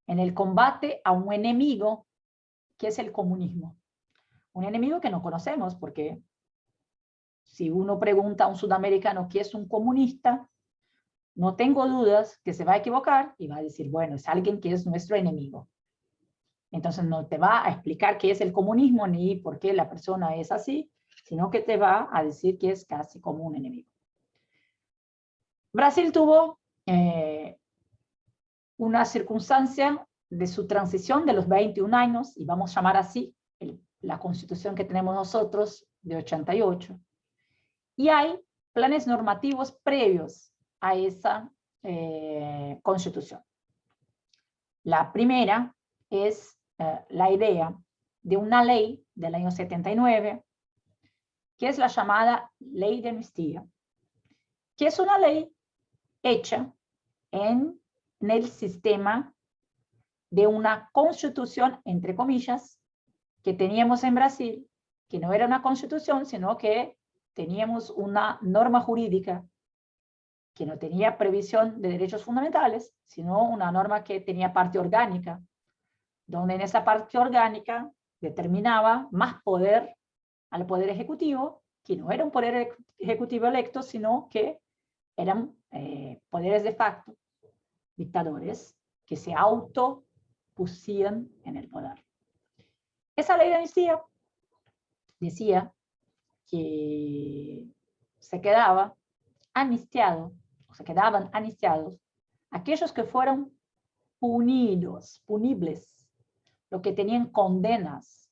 Speaker 3: en el combate a un enemigo que es el comunismo. Un enemigo que no conocemos, porque si uno pregunta a un sudamericano qué es un comunista, no tengo dudas que se va a equivocar y va a decir, bueno, es alguien que es nuestro enemigo. Entonces no te va a explicar qué es el comunismo ni por qué la persona es así, sino que te va a decir que es casi como un enemigo. Brasil tuvo una circunstancia de su transición de los 21 años, y vamos a llamar así la constitución que tenemos nosotros de 88, y hay planes normativos previos a esa constitución. La primera es la idea de una ley del año 79, que es la llamada Ley de Amnistía, que es una ley hecha en el sistema de una constitución, entre comillas, que teníamos en Brasil, que no era una constitución, sino que teníamos una norma jurídica que no tenía previsión de derechos fundamentales, sino una norma que tenía parte orgánica, donde en esa parte orgánica determinaba más poder al Poder Ejecutivo, que no era un Poder Ejecutivo electo, sino que eran poderes de facto, dictadores, que se autopusían en el poder. Esa ley de amnistía decía que se quedaban amnistiados aquellos que fueron punibles, los que tenían condenas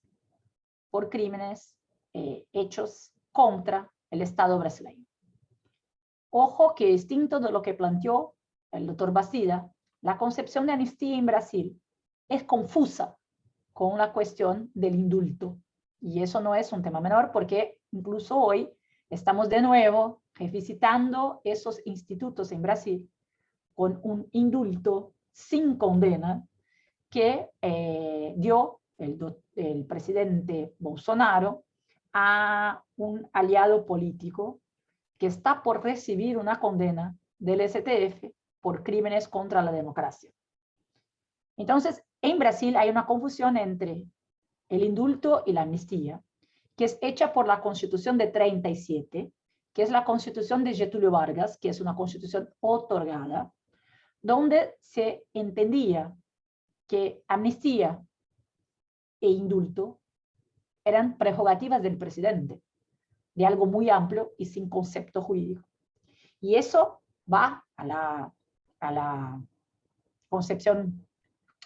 Speaker 3: por crímenes hechos contra el Estado brasileño. Ojo que distinto de lo que planteó el doctor Bastida, la concepción de amnistía en Brasil es confusa con la cuestión del indulto. Y eso no es un tema menor porque incluso hoy estamos de nuevo revisitando esos institutos en Brasil con un indulto sin condena que dio el presidente Bolsonaro a un aliado político que está por recibir una condena del STF por crímenes contra la democracia. Entonces, en Brasil hay una confusión entre el indulto y la amnistía, que es hecha por la Constitución de 37, que es la Constitución de Getúlio Vargas, que es una constitución otorgada, donde se entendía que amnistía e indulto eran prerrogativas del presidente, de algo muy amplio y sin concepto jurídico. Y eso va a la concepción,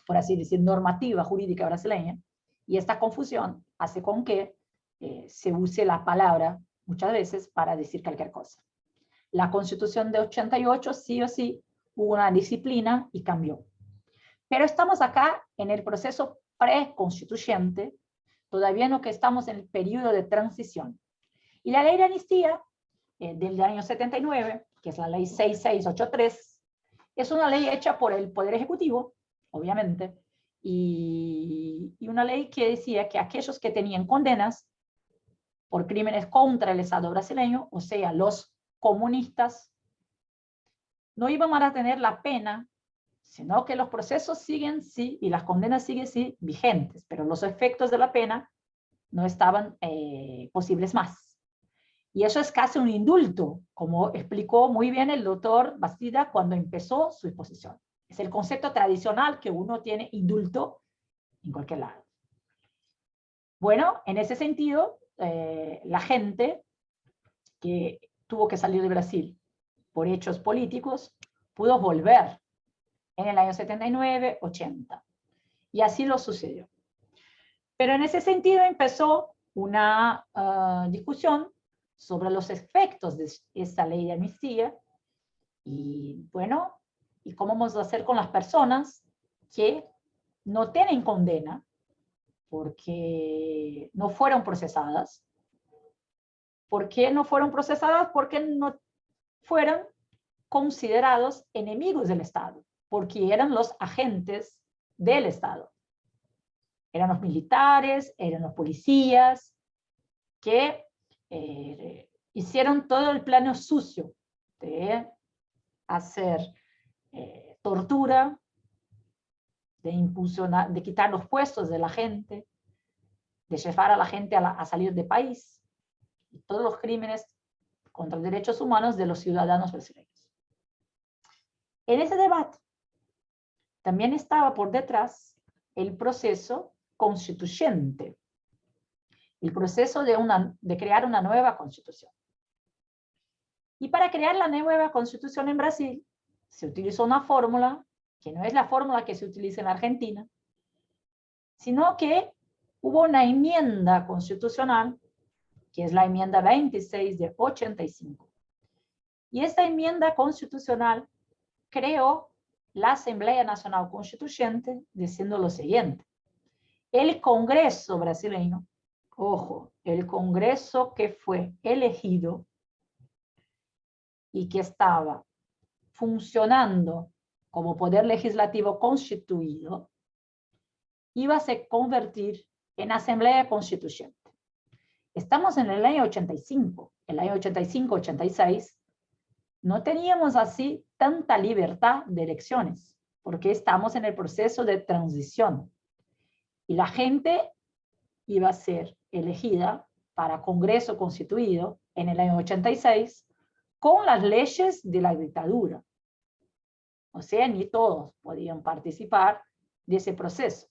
Speaker 3: por así decir, normativa jurídica brasileña, y esta confusión hace con que se use la palabra muchas veces para decir cualquier cosa. La Constitución de 88 sí o sí hubo una disciplina y cambió. Pero estamos acá en el proceso preconstituyente, todavía no que estamos en el periodo de transición. Y la ley de amnistía del año 79, que es la ley 6683, es una ley hecha por el Poder Ejecutivo, obviamente, y una ley que decía que aquellos que tenían condenas por crímenes contra el Estado brasileño, o sea, los comunistas, no iban a tener la pena, sino que los procesos siguen sí, y las condenas siguen sí vigentes, pero los efectos de la pena no estaban posibles más. Y eso es casi un indulto, como explicó muy bien el doctor Bastida cuando empezó su exposición. Es el concepto tradicional que uno tiene indulto en cualquier lado. Bueno, en ese sentido, la gente que tuvo que salir de Brasil por hechos políticos pudo volver en el año 79, 80. Y así lo sucedió. Pero en ese sentido empezó una discusión sobre los efectos de esta ley de amnistía y, bueno, y cómo vamos a hacer con las personas que no tienen condena porque no fueron procesadas, ¿Por qué no fueron procesados? Porque no fueron considerados enemigos del Estado, porque eran los agentes del Estado. Eran los militares, eran los policías, que hicieron todo el plano sucio de hacer tortura, de impulsionar, de quitar los puestos de la gente, de llevar a la gente a salir del país, y todos los crímenes contra los derechos humanos de los ciudadanos brasileños. En ese debate también estaba por detrás el proceso constituyente, el proceso de crear una nueva constitución. Y para crear la nueva constitución en Brasil, se utilizó una fórmula que no es la fórmula que se utiliza en Argentina, sino que hubo una enmienda constitucional, que es la enmienda 26 de 85. Y esta enmienda constitucional creó la Asamblea Nacional Constituyente diciendo lo siguiente: el Congreso brasileño, ojo, el Congreso que fue elegido y que estaba funcionando como poder legislativo constituido, iba a se convertir en Asamblea Constituyente. Estamos en el año 85, el año 85-86, no teníamos así tanta libertad de elecciones, porque estamos en el proceso de transición. Y la gente iba a ser elegida para Congreso Constituido en el año 86 con las leyes de la dictadura. O sea, ni todos podían participar de ese proceso.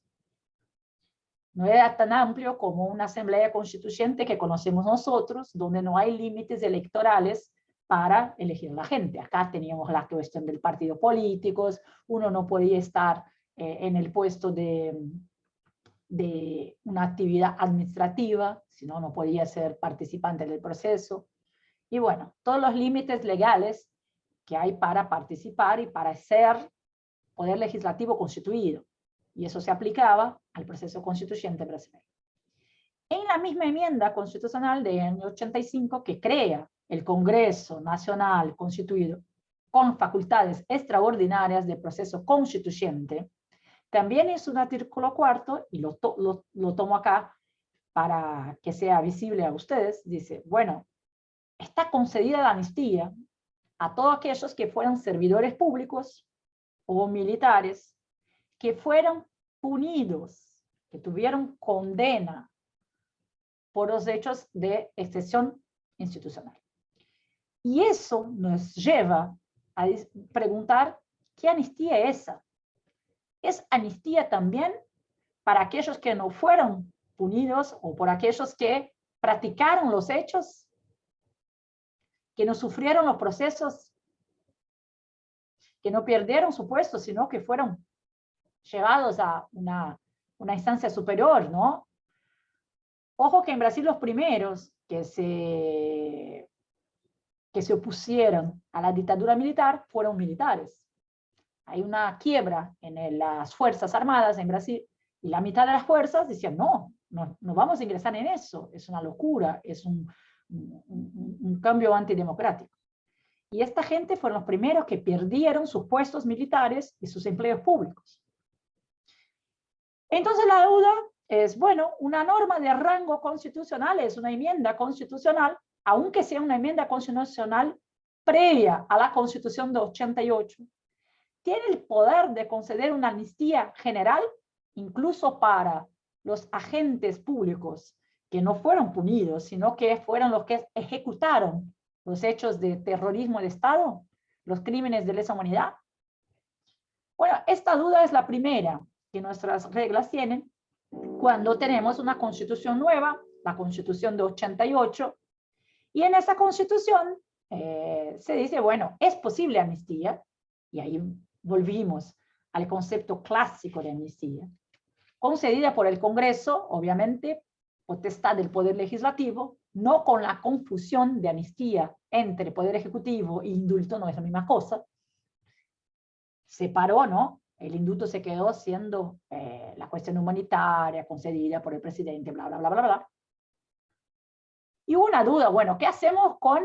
Speaker 3: No era tan amplio como una asamblea constituyente que conocemos nosotros, donde no hay límites electorales para elegir a la gente. Acá teníamos la cuestión del partido políticos, uno no podía estar en el puesto de una actividad administrativa, sino no podía ser participante del proceso. Y bueno, todos los límites legales que hay para participar y para ser poder legislativo constituido. Y eso se aplicaba al proceso constituyente brasileño. En la misma enmienda constitucional del año 85 que crea el Congreso Nacional Constituido con facultades extraordinarias de proceso constituyente, también es un artículo cuarto, y lo tomo acá para que sea visible a ustedes, dice, bueno, está concedida la amnistía a todos aquellos que fueran servidores públicos o militares que fueron punidos, que tuvieron condena por los hechos de excepción institucional. Y eso nos lleva a preguntar, ¿qué amnistía es esa? ¿Es amnistía también para aquellos que no fueron punidos o por aquellos que practicaron los hechos, que no sufrieron los procesos, que no perdieron su puesto, sino que fueron llevados a una instancia superior, ¿no? Ojo que en Brasil los primeros que se opusieron a la dictadura militar fueron militares. Hay una quiebra en las Fuerzas Armadas en Brasil, y la mitad de las fuerzas decían, no vamos a ingresar en eso, es una locura, es un cambio antidemocrático. Y esta gente fueron los primeros que perdieron sus puestos militares y sus empleos públicos. Entonces la duda es, bueno, una norma de rango constitucional es una enmienda constitucional, aunque sea una enmienda constitucional previa a la Constitución de 88, tiene el poder de conceder una amnistía general, incluso para los agentes públicos que no fueron punidos, sino que fueron los que ejecutaron los hechos de terrorismo de Estado, los crímenes de lesa humanidad. Bueno, esta duda es la primera que nuestras reglas tienen cuando tenemos una constitución nueva, la Constitución de 88, y en esa constitución se dice, bueno, es posible amnistía, y ahí volvimos al concepto clásico de amnistía, concedida por el Congreso, obviamente, potestad del Poder Legislativo, no con la confusión de amnistía entre Poder Ejecutivo e indulto, no es la misma cosa. Separó, ¿no? El indulto se quedó siendo la cuestión humanitaria concedida por el presidente, bla, bla, bla, bla, bla. Y hubo una duda, bueno, ¿qué hacemos con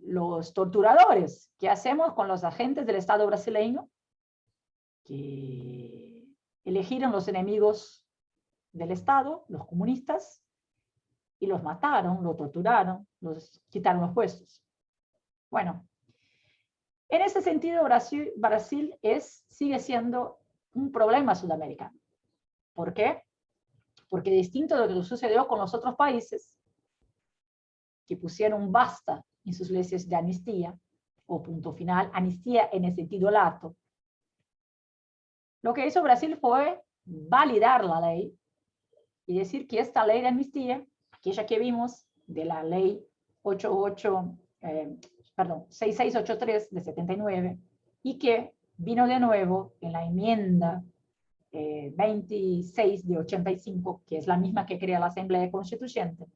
Speaker 3: los torturadores? ¿Qué hacemos con los agentes del Estado brasileño que eligieron los enemigos del Estado, los comunistas, y los mataron, los torturaron, los quitaron los puestos? Bueno, en ese sentido Brasil sigue siendo un problema sudamericano. ¿Por qué? Porque distinto de lo que sucedió con los otros países, que pusieron basta en sus leyes de amnistía, o punto final, amnistía en el sentido lato, lo que hizo Brasil fue validar la ley y decir que esta ley de amnistía, aquella que vimos de la ley 6683 de 79, y que vino de nuevo en la enmienda 26 de 85, que es la misma que crea la Asamblea Constituyente.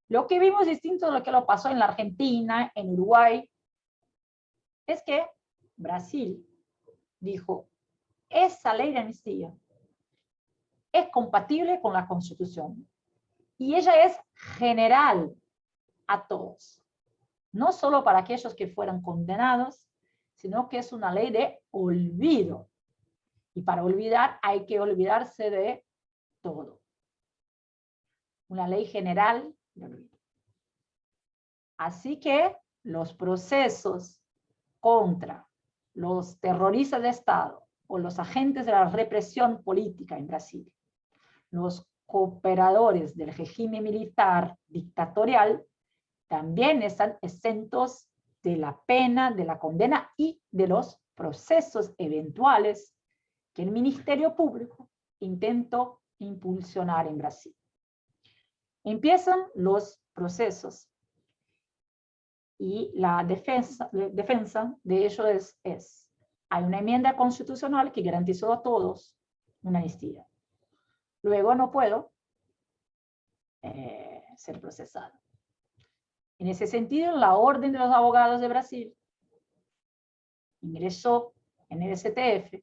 Speaker 3: Lo que vimos distinto de lo que lo pasó en la Argentina, en Uruguay, es que Brasil dijo, esa ley de amnistía es compatible con la Constitución y ella es general a todos, no solo para aquellos que fueran condenados, sino que es una ley de olvido. Y para olvidar hay que olvidarse de todo. Una ley general de olvido. Así que los procesos contra los terroristas de Estado o los agentes de la represión política en Brasil, los cooperadores del régimen militar dictatorial, también están exentos de la pena, de la condena y de los procesos eventuales que el Ministerio Público intentó impulsionar en Brasil. Empiezan los procesos y la defensa de ellos es, hay una enmienda constitucional que garantizó a todos una amnistía. Luego no puedo ser procesado. En ese sentido, la Orden de los Abogados de Brasil ingresó en el STF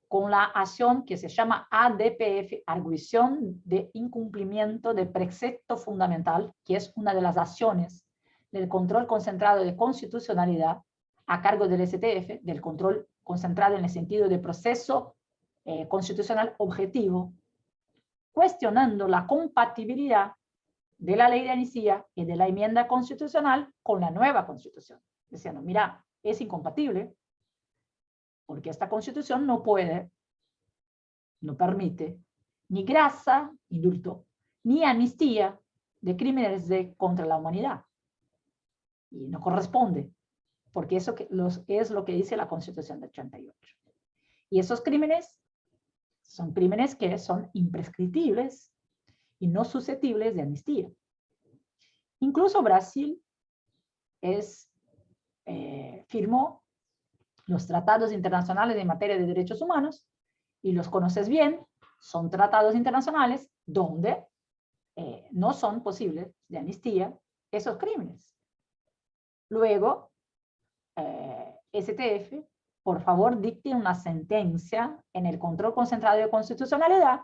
Speaker 3: con la acción que se llama ADPF, Arguición de Incumplimiento de Precepto Fundamental, que es una de las acciones del control concentrado de constitucionalidad a cargo del STF, del control concentrado en el sentido de proceso constitucional objetivo, cuestionando la compatibilidad de la ley de amnistía y de la enmienda constitucional con la nueva constitución. Diciendo, mira, es incompatible, porque esta constitución no puede, no permite, ni gracia, indulto, ni amnistía de crímenes contra la humanidad. Y no corresponde, porque eso es lo que dice la Constitución de 88. Y esos crímenes son crímenes que son imprescriptibles y no susceptibles de amnistía. Incluso Brasil firmó los tratados internacionales en materia de derechos humanos, y los conoces bien, son tratados internacionales donde no son posibles de amnistía esos crímenes. Luego, STF, por favor, dicte una sentencia en el control concentrado de constitucionalidad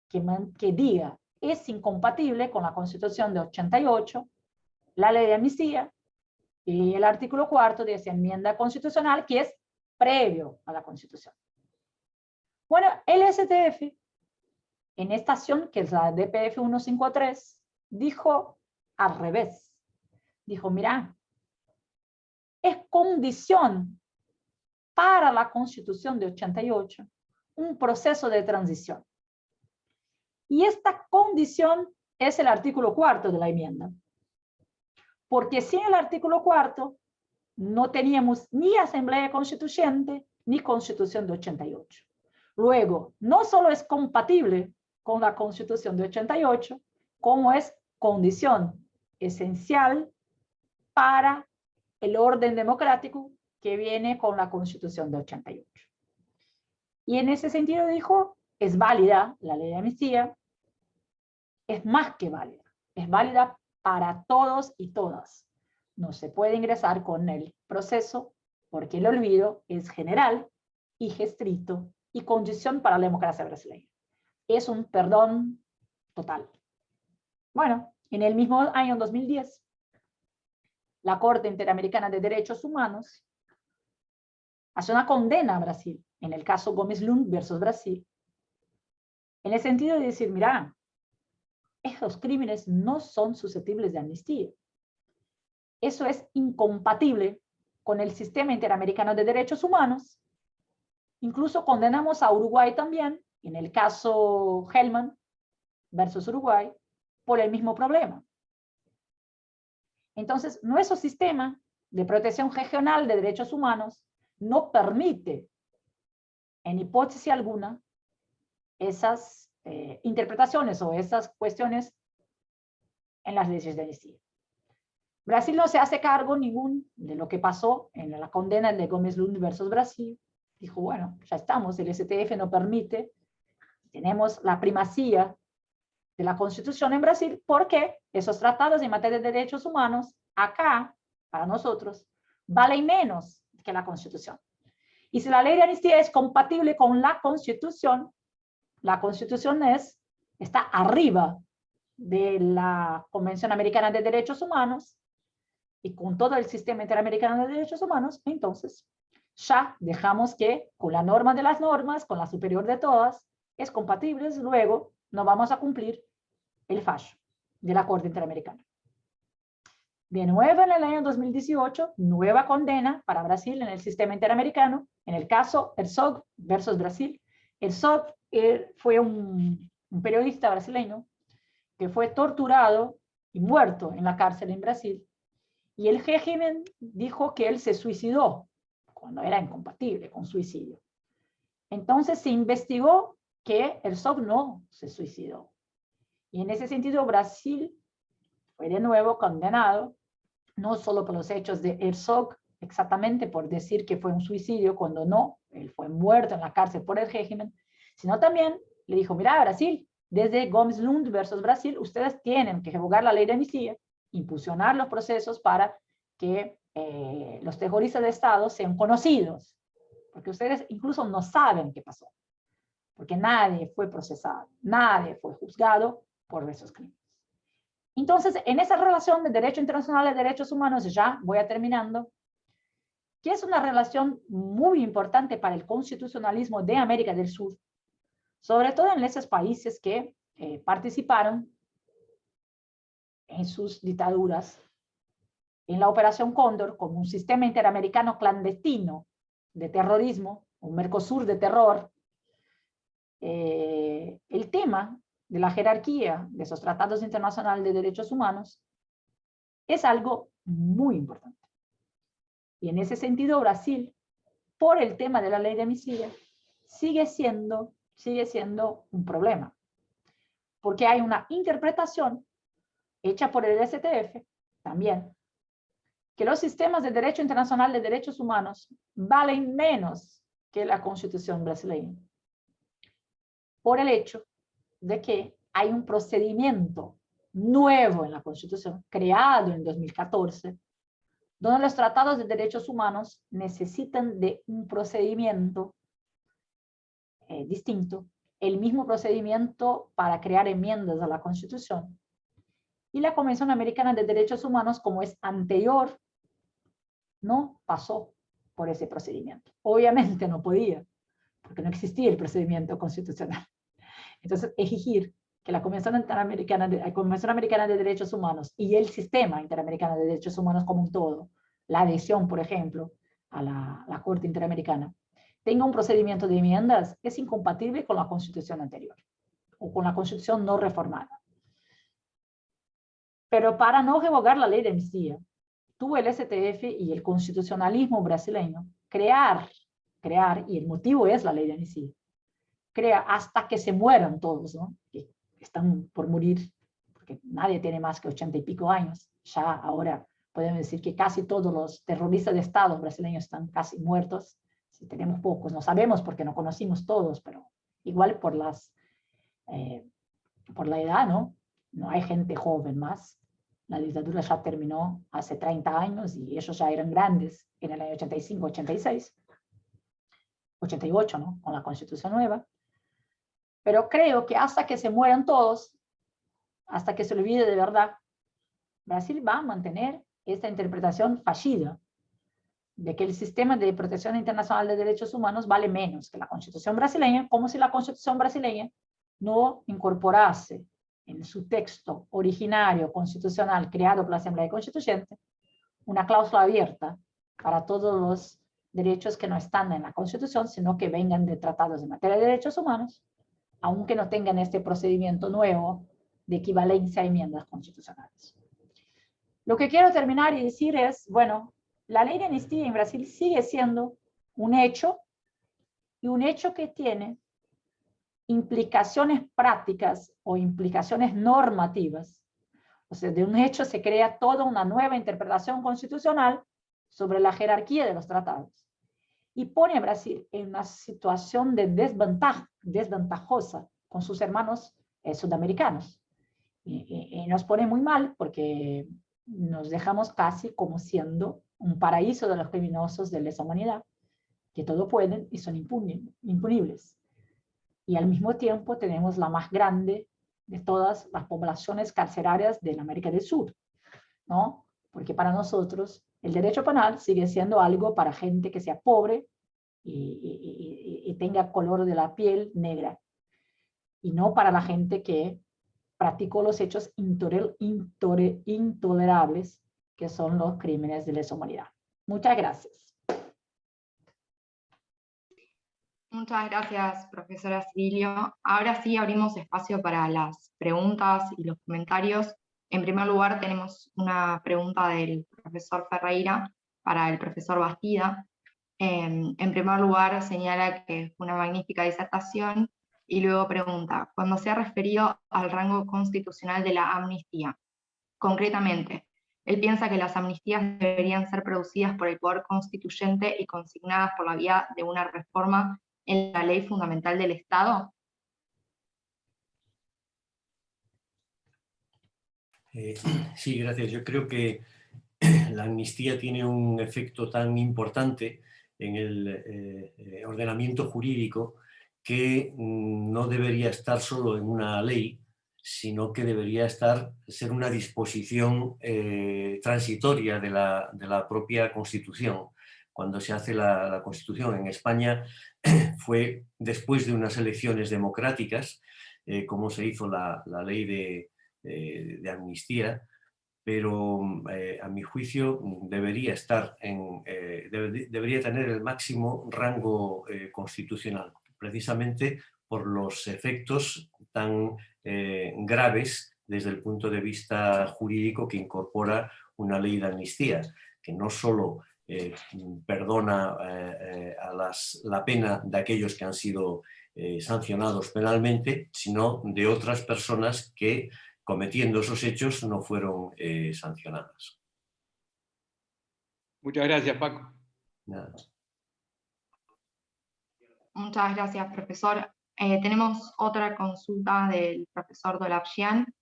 Speaker 3: que diga, es incompatible con la Constitución de 88, la ley de amnistía, y el artículo 4 de esa enmienda constitucional que es previo a la Constitución. Bueno, el STF, en esta acción, que es la DPF 153, dijo al revés. Dijo, mira, es condición para la Constitución de 88 un proceso de transición. Y esta condición es el artículo 4 de la enmienda. Porque sin el artículo 4 no teníamos ni Asamblea Constituyente ni Constitución de 88. Luego, no solo es compatible con la Constitución de 88, como es condición esencial para el orden democrático que viene con la Constitución de 88. Y en ese sentido dijo, es válida la ley de amnistía, es más que válida, es válida para todos y todas. No se puede ingresar con el proceso porque el olvido es general y restricto y condición para la democracia brasileña. Es un perdón total. Bueno, en el mismo año 2010, la Corte Interamericana de Derechos Humanos hace una condena a Brasil, en el caso Gómez Lund versus Brasil, en el sentido de decir, mira, estos crímenes no son susceptibles de amnistía. Eso es incompatible con el sistema interamericano de derechos humanos. Incluso condenamos a Uruguay también, en el caso Hellman versus Uruguay, por el mismo problema. Entonces, nuestro sistema de protección regional de derechos humanos no permite, en hipótesis alguna, esas interpretaciones o esas cuestiones en las leyes de amnistía. Brasil no se hace cargo de lo que pasó en la condena de Gómez Lund versus Brasil. Dijo, bueno, ya estamos, el STF no permite, tenemos la primacía de la Constitución en Brasil, porque esos tratados en materia de derechos humanos, acá, para nosotros, valen menos que la Constitución. Y si la ley de amnistía es compatible con la Constitución está arriba de la Convención Americana de Derechos Humanos y con todo el sistema interamericano de derechos humanos, entonces ya dejamos que con la norma de las normas, con la superior de todas, es compatible, luego no vamos a cumplir el fallo de la Corte Interamericana. De nuevo, en el año 2018, nueva condena para Brasil en el sistema interamericano, en el caso Herzog versus Brasil. Herzog fue un periodista brasileño que fue torturado y muerto en la cárcel en Brasil, y el régimen dijo que él se suicidó cuando era incompatible con suicidio. Entonces se investigó que Herzog no se suicidó. Y en ese sentido Brasil fue de nuevo condenado, no solo por los hechos de Herzog, exactamente por decir que fue un suicidio, cuando no, él fue muerto en la cárcel por el régimen, sino también le dijo, mira, Brasil, desde Gómez Lund versus Brasil, ustedes tienen que revocar la ley de amnistía, impulsionar los procesos para que los terroristas de Estado sean conocidos, porque ustedes incluso no saben qué pasó, porque nadie fue procesado, nadie fue juzgado por esos crímenes. Entonces, en esa relación de derecho internacional de derechos humanos, ya voy terminando, que es una relación muy importante para el constitucionalismo de América del Sur, sobre todo en esos países que participaron en sus dictaduras en la Operación Cóndor como un sistema interamericano clandestino de terrorismo, un Mercosur de terror. El tema de la jerarquía de esos tratados internacionales de derechos humanos es algo muy importante. Y en ese sentido, Brasil, por el tema de la ley de amnistía, sigue siendo un problema. Porque hay una interpretación hecha por el STF también, que los sistemas de derecho internacional de derechos humanos valen menos que la Constitución brasileña, por el hecho de que hay un procedimiento nuevo en la Constitución, creado en 2014, donde los tratados de derechos humanos necesitan de un procedimiento distinto, el mismo procedimiento para crear enmiendas a la Constitución. Y la Convención Americana de Derechos Humanos, como es anterior, no pasó por ese procedimiento. Obviamente no podía, porque no existía el procedimiento constitucional. Entonces, exigir que la Convención Americana de Derechos Humanos y el sistema interamericano de derechos humanos como un todo, la adhesión, por ejemplo, a la Corte Interamericana, tenga un procedimiento de enmiendas, es incompatible con la Constitución anterior, o con la Constitución no reformada. Pero para no revocar la ley de amnistía, tuvo el STF y el constitucionalismo brasileño crear, y el motivo es la ley de amnistía, crea hasta que se mueran todos, ¿no? Que están por morir, porque nadie tiene más que 80 y pico años. Ya ahora podemos decir que casi todos los terroristas de Estado brasileños están casi muertos. Si tenemos pocos, no sabemos porque no conocimos todos, pero igual por la edad, ¿no? No hay gente joven más. La dictadura ya terminó hace 30 años y ellos ya eran grandes en el año 85, 86, 88, ¿no? Con la Constitución nueva. Pero creo que hasta que se mueran todos, hasta que se olvide de verdad, Brasil va a mantener esta interpretación fallida de que el sistema de protección internacional de derechos humanos vale menos que la Constitución brasileña, como si la Constitución brasileña no incorporase en su texto originario constitucional creado por la Asamblea Constituyente una cláusula abierta para todos los derechos que no están en la Constitución, sino que vengan de tratados de materia de derechos humanos, aunque no tengan este procedimiento nuevo de equivalencia a enmiendas constitucionales. Lo que quiero terminar y decir es, bueno, la ley de amnistía en Brasil sigue siendo un hecho, y un hecho que tiene implicaciones prácticas o implicaciones normativas. O sea, de un hecho se crea toda una nueva interpretación constitucional sobre la jerarquía de los tratados. Y pone a Brasil en una situación de desventajosa con sus hermanos sudamericanos. Y nos pone muy mal porque nos dejamos casi como siendo un paraíso de los criminosos de lesa humanidad, que todo pueden y son impunibles. Y al mismo tiempo tenemos la más grande de todas las poblaciones carcelarias de la América del Sur, ¿no? Porque para nosotros el derecho penal sigue siendo algo para gente que sea pobre y tenga color de la piel negra, y no para la gente que practicó los hechos intolerables que son los crímenes de lesa humanidad. Muchas gracias.
Speaker 1: Muchas gracias, profesora Cirilio. Ahora sí abrimos espacio para las preguntas y los comentarios. En primer lugar, tenemos una pregunta del profesor Ferreira para el profesor Bastida. En primer lugar, señala que fue una magnífica disertación y luego pregunta, cuando se ha referido al rango constitucional de la amnistía, concretamente, él piensa que las amnistías deberían ser producidas por el Poder Constituyente y consignadas por la vía de una reforma en la ley fundamental del Estado.
Speaker 2: Sí, gracias. Yo creo que la amnistía tiene un efecto tan importante en el ordenamiento jurídico que no debería estar solo en una ley, sino que debería ser una disposición transitoria de la propia Constitución. Cuando se hace la Constitución en España fue después de unas elecciones democráticas, como se hizo la ley de amnistía, pero a mi juicio debería debería tener el máximo rango constitucional, precisamente por los efectos tan graves desde el punto de vista jurídico que incorpora una ley de amnistía, que no solo perdona la pena de aquellos que han sido sancionados penalmente, sino de otras personas que, cometiendo esos hechos, no fueron sancionadas.
Speaker 4: Muchas gracias, Paco.
Speaker 2: Nada.
Speaker 1: Muchas gracias, profesor. Tenemos otra consulta del profesor Dolapjian.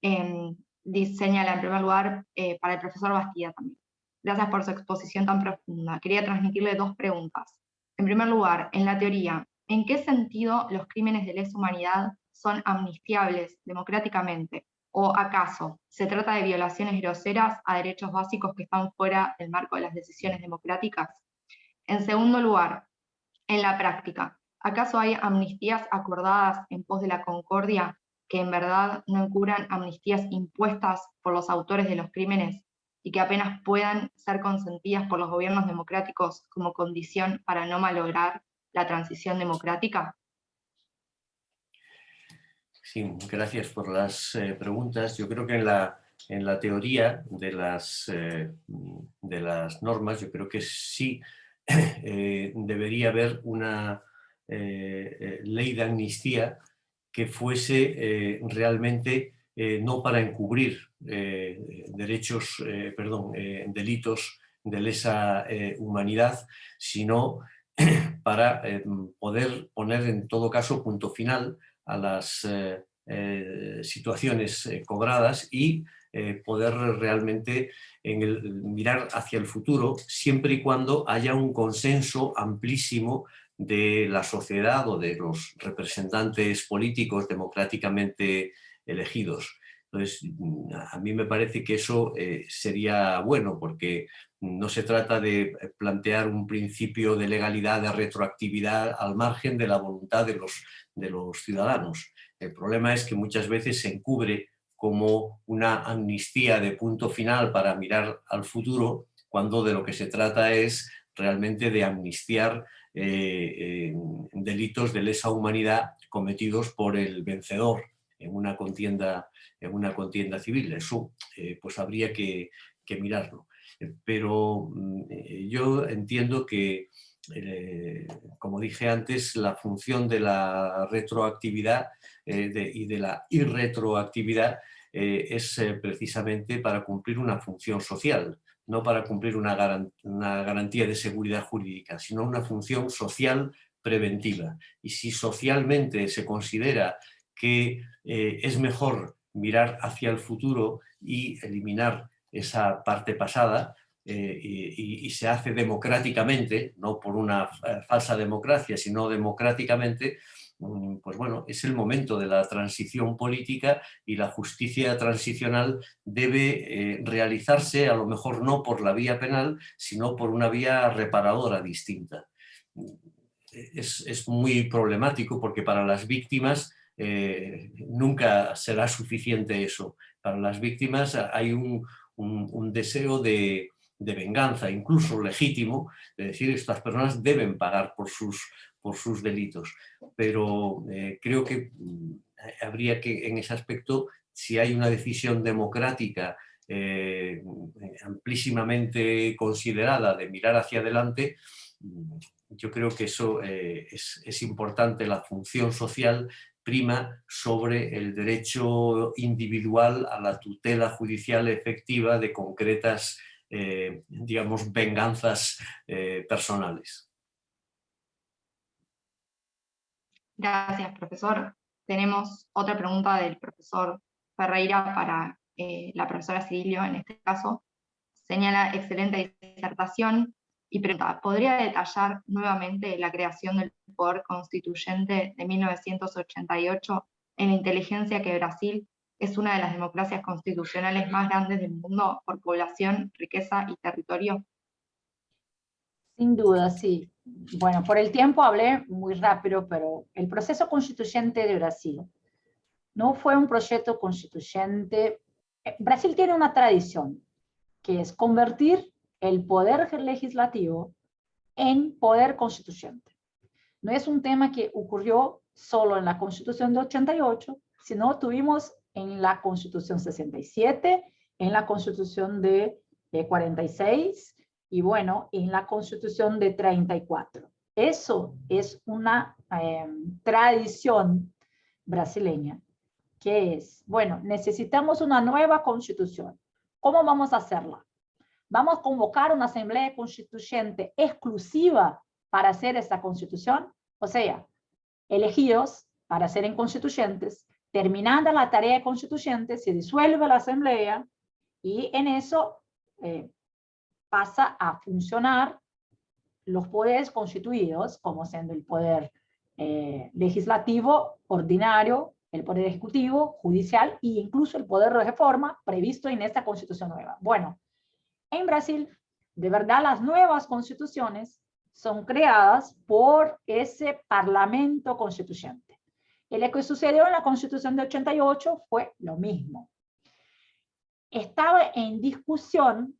Speaker 1: Señala en primer lugar para el profesor Bastida también. Gracias por su exposición tan profunda. Quería transmitirle dos preguntas. En primer lugar, en la teoría, ¿en qué sentido los crímenes de lesa humanidad son amnistiables democráticamente? ¿O acaso se trata de violaciones groseras a derechos básicos que están fuera del marco de las decisiones democráticas? En segundo lugar, en la práctica, ¿acaso hay amnistías acordadas en pos de la concordia que en verdad no encubran amnistías impuestas por los autores de los crímenes y que apenas puedan ser consentidas por los gobiernos democráticos como condición para no malograr la transición democrática?
Speaker 2: Sí, gracias por las preguntas. Yo creo que en la teoría de las normas, yo creo que sí debería haber una ley de amnistía que fuese realmente no para encubrir delitos de lesa humanidad, sino para poder poner en todo caso punto final a las situaciones cobradas y poder realmente mirar hacia el futuro, siempre y cuando haya un consenso amplísimo de la sociedad o de los representantes políticos democráticamente elegidos. Entonces, a mí me parece que eso sería bueno, porque no se trata de plantear un principio de legalidad, de retroactividad al margen de la voluntad de los ciudadanos. El problema es que muchas veces se encubre como una amnistía de punto final para mirar al futuro, cuando de lo que se trata es realmente de amnistiar delitos de lesa humanidad cometidos por el vencedor en una contienda civil. Eso pues habría que mirarlo. Pero yo entiendo que, como dije antes, la función de la retroactividad y de la irretroactividad es precisamente para cumplir una función social, no para cumplir una garantía de seguridad jurídica, sino una función social preventiva. Y si socialmente se considera que es mejor mirar hacia el futuro y eliminar esa parte pasada, y se hace democráticamente, no por una falsa democracia, sino democráticamente, pues bueno, es el momento de la transición política, y la justicia transicional debe realizarse, a lo mejor no por la vía penal, sino por una vía reparadora distinta. Es muy problemático, porque para las víctimas nunca será suficiente eso. Para las víctimas hay un deseo de venganza, incluso legítimo, de decir, estas personas deben pagar por sus delitos. Pero creo que habría que, en ese aspecto, si hay una decisión democrática amplísimamente considerada de mirar hacia adelante, yo creo que eso es importante. La función social prima sobre el derecho individual a la tutela judicial efectiva de concretas, digamos, venganzas personales.
Speaker 1: Gracias, profesor. Tenemos otra pregunta del profesor Ferreira para la profesora Cirilio, en este caso. Señala: excelente disertación, y pregunta: ¿podría detallar nuevamente la creación del Poder Constituyente de 1988 en la inteligencia que Brasil es una de las democracias constitucionales más grandes del mundo por población, riqueza y territorio?
Speaker 3: Sin duda, sí. Bueno, por el tiempo hablé muy rápido, pero el proceso constituyente de Brasil no fue un proyecto constituyente. Brasil tiene una tradición, que es convertir el poder legislativo en poder constituyente. No es un tema que ocurrió solo en la Constitución de 88, sino tuvimos en la Constitución 67, en la Constitución de 46 y bueno, en la Constitución de 34. Eso es una tradición brasileña, que es, bueno, necesitamos una nueva Constitución. ¿Cómo vamos a hacerla? ¿Vamos a convocar una asamblea constituyente exclusiva para hacer esta constitución? O sea, elegidos para ser constituyentes, terminada la tarea constituyente, se disuelve la asamblea y en eso pasa a funcionar los poderes constituidos, como siendo el poder legislativo ordinario, el poder ejecutivo, judicial e incluso el poder de reforma previsto en esta constitución nueva. Bueno, en Brasil, de verdad, las nuevas constituciones son creadas por ese parlamento constituyente. Y lo que sucedió en la Constitución de 88 fue lo mismo. Estaba en discusión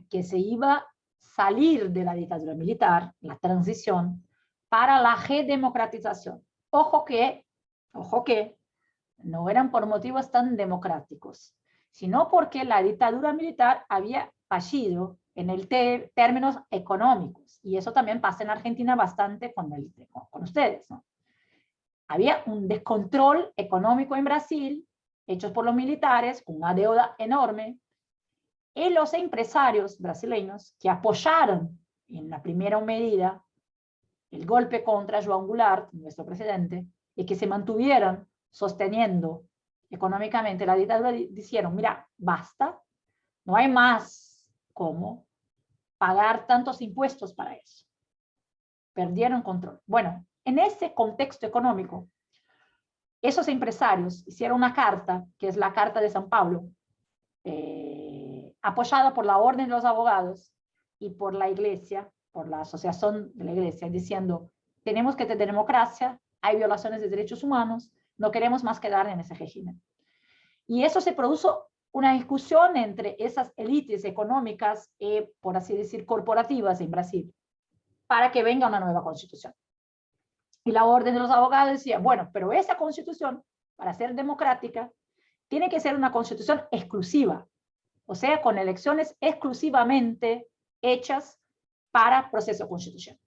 Speaker 3: que se iba a salir de la dictadura militar, la transición, para la redemocratización. Ojo que no eran por motivos tan democráticos, sino porque la dictadura militar había fallido en el términos económicos, y eso también pasa en Argentina bastante con ustedes, ¿no? Había un descontrol económico en Brasil, hechos por los militares, con una deuda enorme, y los empresarios brasileños que apoyaron en la primera medida el golpe contra João Goulart, nuestro presidente, y que se mantuvieron sosteniendo económicamente la dictadura, dijeron, mira, basta, no hay más cómo pagar tantos impuestos para eso. Perdieron control. Bueno, en ese contexto económico, esos empresarios hicieron una carta, que es la Carta de San Pablo, apoyada por la Orden de los Abogados y por la Iglesia, por la Asociación de la Iglesia, diciendo, tenemos que tener democracia, hay violaciones de derechos humanos, no queremos más quedar en ese régimen. Y eso se produjo una discusión entre esas élites económicas y, por así decir, corporativas en Brasil, para que venga una nueva constitución. Y la Orden de los Abogados decía, bueno, pero esa constitución, para ser democrática, tiene que ser una constitución exclusiva, o sea, con elecciones exclusivamente hechas para proceso constituyente.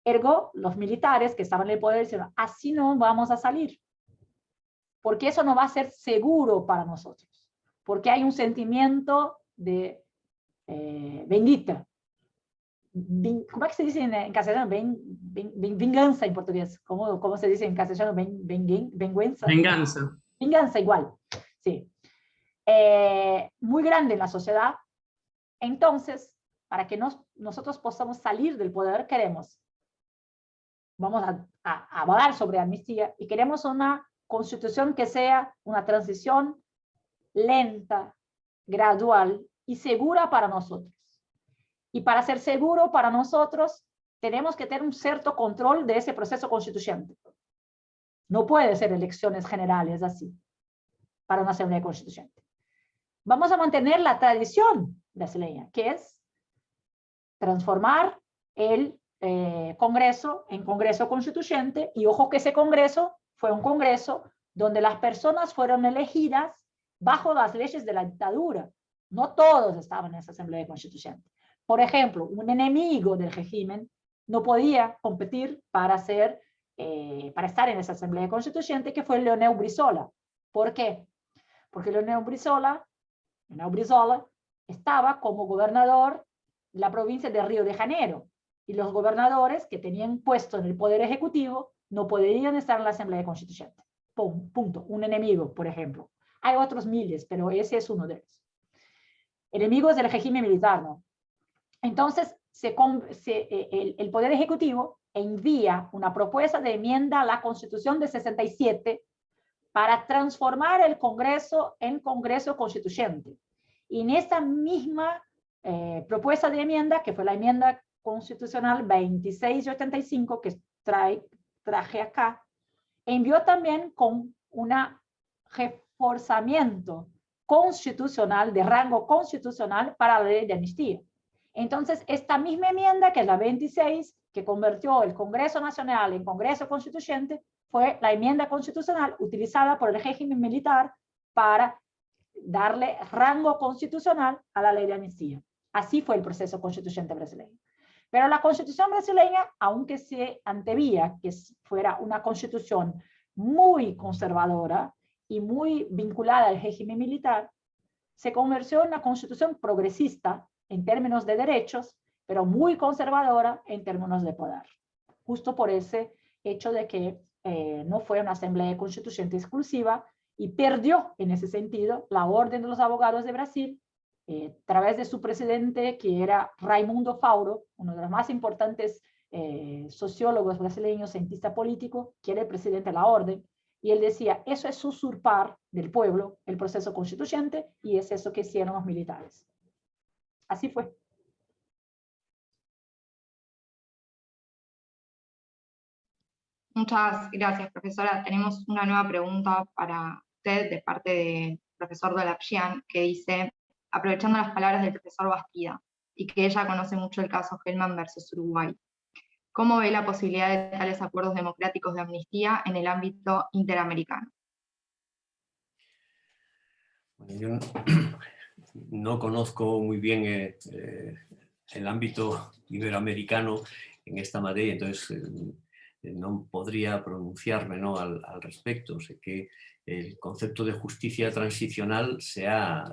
Speaker 3: Ergo, los militares que estaban en el poder decían, así no vamos a salir, porque eso no va a ser seguro para nosotros, porque hay un sentimiento de bendita. ¿Cómo es que se dice en castellano? Venganza en portugués. ¿Cómo se dice en castellano? Venganza.
Speaker 4: Venganza.
Speaker 3: Venganza igual. Sí. Muy grande en la sociedad. Entonces, para que nosotros podamos salir del poder, vamos a hablar sobre amnistía y queremos una constitución que sea una transición lenta, gradual y segura para nosotros. Y para ser seguro para nosotros, tenemos que tener un cierto control de ese proceso constituyente. No puede ser elecciones generales así, para una asamblea constituyente. Vamos a mantener la tradición brasileña, que es transformar el Congreso en Congreso Constituyente, y ojo que ese Congreso fue un Congreso donde las personas fueron elegidas bajo las leyes de la dictadura. No todos estaban en esa asamblea constituyente. Por ejemplo, un enemigo del régimen no podía competir para estar en esa asamblea constituyente, que fue Leonel Brizola. ¿Por qué? Porque Leonel Brizola estaba como gobernador de la provincia de Río de Janeiro, y los gobernadores que tenían puesto en el poder ejecutivo no podían estar en la asamblea constituyente. Punto. Un enemigo, por ejemplo. Hay otros miles, pero ese es uno de ellos. Enemigos del régimen militar, ¿no? Entonces, el Poder Ejecutivo envía una propuesta de enmienda a la Constitución de 67 para transformar el Congreso en Congreso Constituyente. Y en esta misma propuesta de enmienda, que fue la enmienda constitucional 2685, que traje acá, envió también con un reforzamiento constitucional, de rango constitucional, para la ley de amnistía. Entonces, esta misma enmienda, que es la 26, que convirtió el Congreso Nacional en Congreso Constituyente, fue la enmienda constitucional utilizada por el régimen militar para darle rango constitucional a la ley de amnistía. Así fue el proceso constituyente brasileño. Pero la Constitución brasileña, aunque se anteveía que fuera una constitución muy conservadora y muy vinculada al régimen militar, se convirtió en una constitución progresista en términos de derechos, pero muy conservadora en términos de poder. Justo por ese hecho de que no fue una asamblea constituyente exclusiva, y perdió en ese sentido la Orden de los Abogados de Brasil, a través de su presidente, que era Raimundo Fauro, uno de los más importantes sociólogos brasileños, cientista político, que era el presidente de la Orden, y él decía, eso es usurpar del pueblo el proceso constituyente, y es eso que hicieron los militares. Así fue.
Speaker 1: Muchas gracias, profesora. Tenemos una nueva pregunta para usted de parte del profesor Dolapjian, que dice, aprovechando las palabras del profesor Bastida, y que ella conoce mucho el caso Hellman versus Uruguay, ¿cómo ve la posibilidad de tales acuerdos democráticos de amnistía en el ámbito interamericano?
Speaker 2: Yo no conozco muy bien el ámbito iberoamericano en esta materia, entonces no podría pronunciarme, ¿no?, al respecto. Sé que el concepto de justicia transicional se ha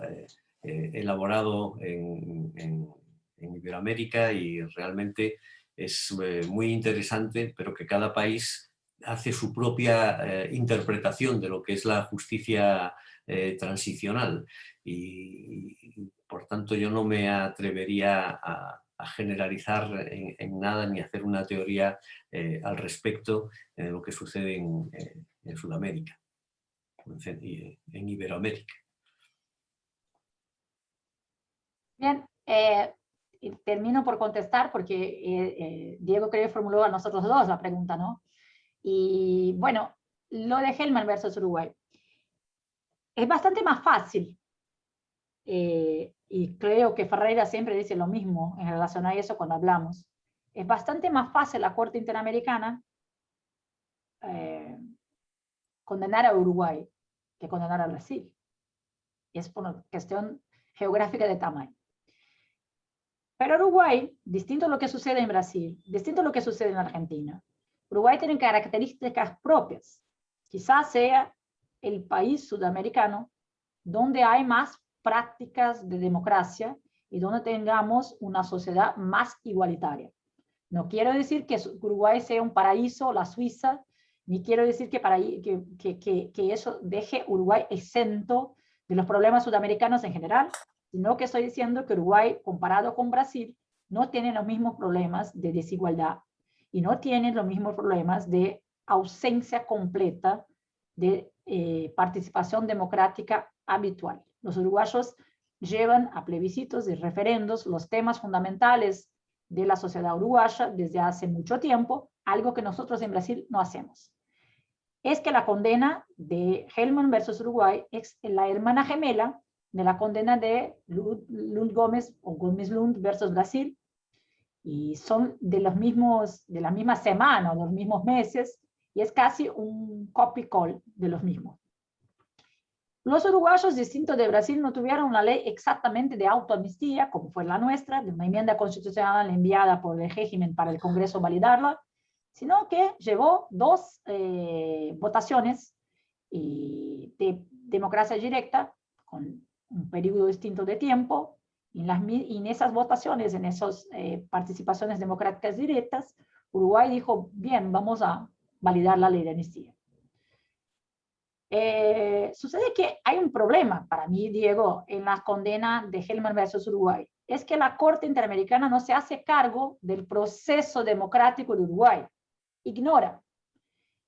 Speaker 2: elaborado en Iberoamérica, y realmente es muy interesante, pero que cada país hace su propia interpretación de lo que es la justicia transicional, y por tanto yo no me atrevería a generalizar en nada, ni hacer una teoría al respecto de lo que sucede en Sudamérica, en Iberoamérica.
Speaker 3: Bien, y termino por contestar porque Diego creo que formuló a nosotros dos la pregunta, ¿no? Y bueno, lo de Hellman versus Uruguay. Es bastante más fácil, y creo que Ferreira siempre dice lo mismo en relación a eso cuando hablamos. Es bastante más fácil la Corte Interamericana condenar a Uruguay que condenar a Brasil. Y es por una cuestión geográfica de tamaño. Pero Uruguay, distinto a lo que sucede en Brasil, distinto a lo que sucede en Argentina, Uruguay tiene características propias. Quizás sea el país sudamericano donde hay más prácticas de democracia y donde tengamos una sociedad más igualitaria. No quiero decir que Uruguay sea un paraíso, la Suiza, ni quiero decir que eso deje Uruguay exento de los problemas sudamericanos en general, sino que estoy diciendo que Uruguay, comparado con Brasil, no tiene los mismos problemas de desigualdad y no tiene los mismos problemas de ausencia completa de participación democrática habitual. Los uruguayos llevan a plebiscitos y referendos los temas fundamentales de la sociedad uruguaya desde hace mucho tiempo, algo que nosotros en Brasil no hacemos. Es que la condena de Hellman versus Uruguay es la hermana gemela de la condena de Lund Gómez o Gómez Lund versus Brasil, y son de la misma semana, de los mismos meses, y es casi un copy-call de los mismos. Los uruguayos, distintos de Brasil, no tuvieron una ley exactamente de autoamnistía, como fue la nuestra, de una enmienda constitucional enviada por el régimen para el Congreso validarla, sino que llevó dos votaciones de democracia directa, con un periodo distinto de tiempo, y en esas votaciones, en esas participaciones democráticas directas, Uruguay dijo, bien, vamos a validar la ley de amnistía. Sucede que hay un problema para mí, Diego, en la condena de Hellman versus Uruguay. Es que la Corte Interamericana no se hace cargo del proceso democrático de Uruguay. Ignora.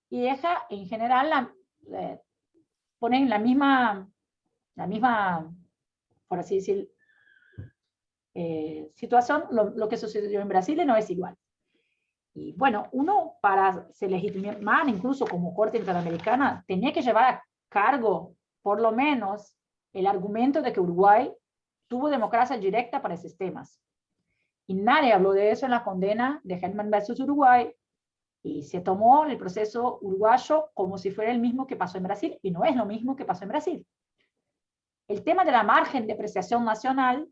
Speaker 3: Y deja, en general, ponen la misma, por así decir, situación, lo que sucedió en Brasil no es igual. Y bueno, uno para se legitimar, incluso como Corte Interamericana, tenía que llevar a cargo, por lo menos, el argumento de que Uruguay tuvo democracia directa para esos temas. Y nadie habló de eso en la condena de Hellman versus Uruguay, y se tomó el proceso uruguayo como si fuera el mismo que pasó en Brasil, y no es lo mismo que pasó en Brasil. El tema de la margen de apreciación nacional,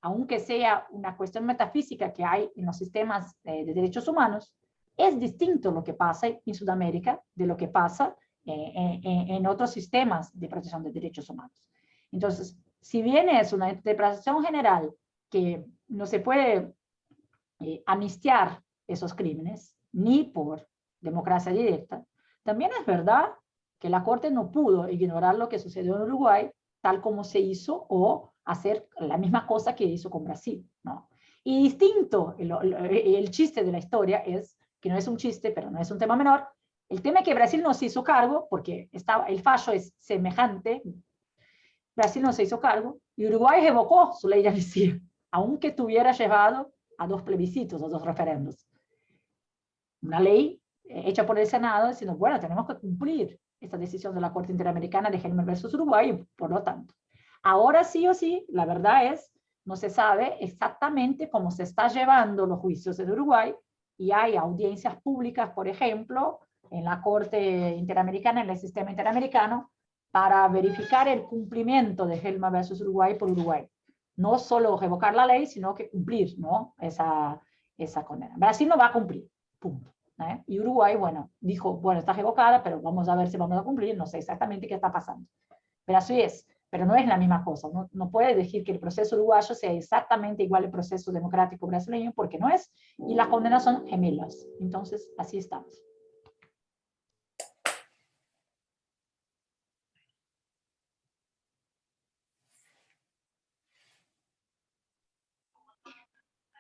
Speaker 3: aunque sea una cuestión metafísica que hay en los sistemas de derechos humanos, es distinto lo que pasa en Sudamérica de lo que pasa en otros sistemas de protección de derechos humanos. Entonces, si bien es una interpretación general que no se puede amnistiar esos crímenes, ni por democracia directa, también es verdad que la Corte no pudo ignorar lo que sucedió en Uruguay, tal como se hizo, o hacer la misma cosa que hizo con Brasil, ¿no? Y distinto, el chiste de la historia es, que no es un chiste, pero no es un tema menor, el tema es que Brasil no se hizo cargo, porque el fallo es semejante, Brasil no se hizo cargo, y Uruguay revocó su ley de amnistía, aunque tuviera llevado a 2 plebiscitos, a 2 referendos. Una ley hecha por el Senado diciendo, bueno, tenemos que cumplir esta decisión de la Corte Interamericana de Hellman versus Uruguay, por lo tanto. Ahora sí o sí, la verdad es, no se sabe exactamente cómo se está llevando los juicios en Uruguay, y hay audiencias públicas, por ejemplo, en la Corte Interamericana, en el sistema interamericano, para verificar el cumplimiento de Hellman versus Uruguay por Uruguay. No solo revocar la ley, sino que cumplir, ¿no? esa condena. Brasil no va a cumplir, punto. Y Uruguay, bueno, dijo, bueno, está revocada, pero vamos a ver si vamos a cumplir, no sé exactamente qué está pasando. Pero así es, pero no es la misma cosa, no puede decir que el proceso uruguayo sea exactamente igual al proceso democrático brasileño, porque no es, y las condenas son gemelas. Entonces, así estamos.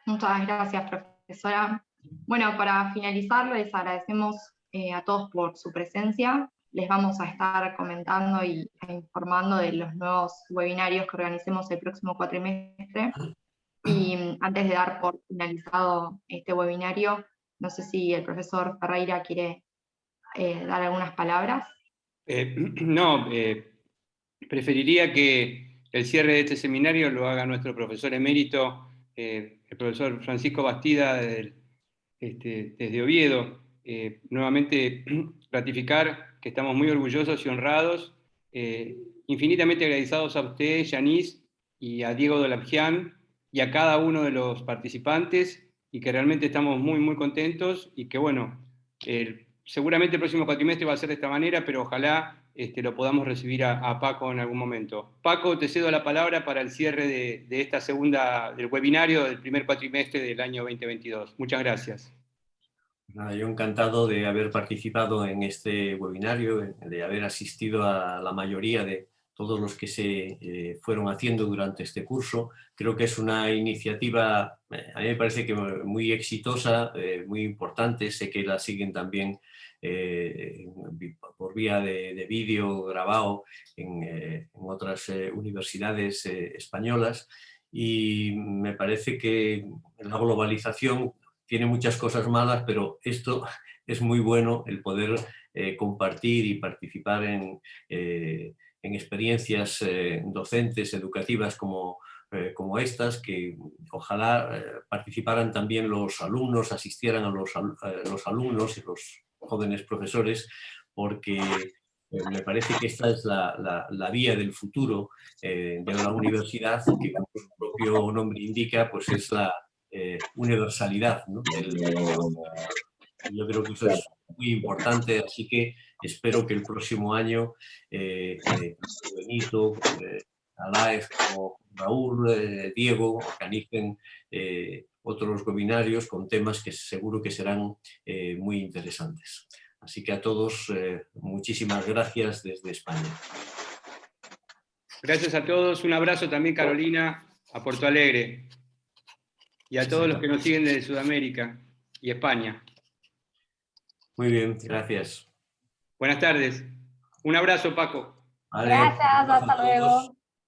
Speaker 1: Muchas gracias, profesora. Bueno, para finalizar, les agradecemos a todos por su presencia les vamos a estar comentando e informando de los nuevos webinarios que organicemos el próximo cuatrimestre. Y antes de dar por finalizado este webinario, no sé si el profesor Ferreira quiere dar algunas palabras.
Speaker 4: Preferiría que el cierre de este seminario lo haga nuestro profesor emérito, el profesor Francisco Bastida, desde Oviedo. Nuevamente ratificar que estamos muy orgullosos y honrados, infinitamente agradecidos a usted, Yanis, y a Diego Dolabjian, y a cada uno de los participantes, y que realmente estamos muy, muy contentos, y que bueno, seguramente el próximo cuatrimestre va a ser de esta manera, pero ojalá lo podamos recibir a Paco en algún momento. Paco, te cedo la palabra para el cierre de esta del webinario del primer cuatrimestre del año 2022. Muchas gracias.
Speaker 2: Nada, yo encantado de haber participado en este webinario, de haber asistido a la mayoría de todos los que se fueron haciendo durante este curso. Creo que es una iniciativa, a mí me parece que muy exitosa, muy importante. Sé que la siguen también por vía de vídeo grabado en otras universidades españolas, y me parece que la globalización tiene muchas cosas malas, pero esto es muy bueno, el poder compartir y participar en experiencias docentes, educativas como estas, que ojalá participaran también los alumnos, asistieran a los alumnos y los jóvenes profesores, porque me parece que esta es la vía del futuro de la universidad, que como su propio nombre indica, pues es la universalidad, ¿no? Yo creo que eso es muy importante, así que espero que el próximo año Benito, Alaez, como Raúl, Diego organicen otros webinarios con temas que seguro que serán muy interesantes. Así que a todos, muchísimas gracias desde España.
Speaker 4: Gracias a todos. Un abrazo también, Carolina, a Porto Alegre. Y a todos los que nos siguen desde Sudamérica y España.
Speaker 2: Muy bien, gracias.
Speaker 4: Buenas tardes. Un abrazo, Paco.
Speaker 2: Vale,
Speaker 3: Gracias,
Speaker 2: un abrazo
Speaker 3: hasta
Speaker 2: a todos.
Speaker 3: luego.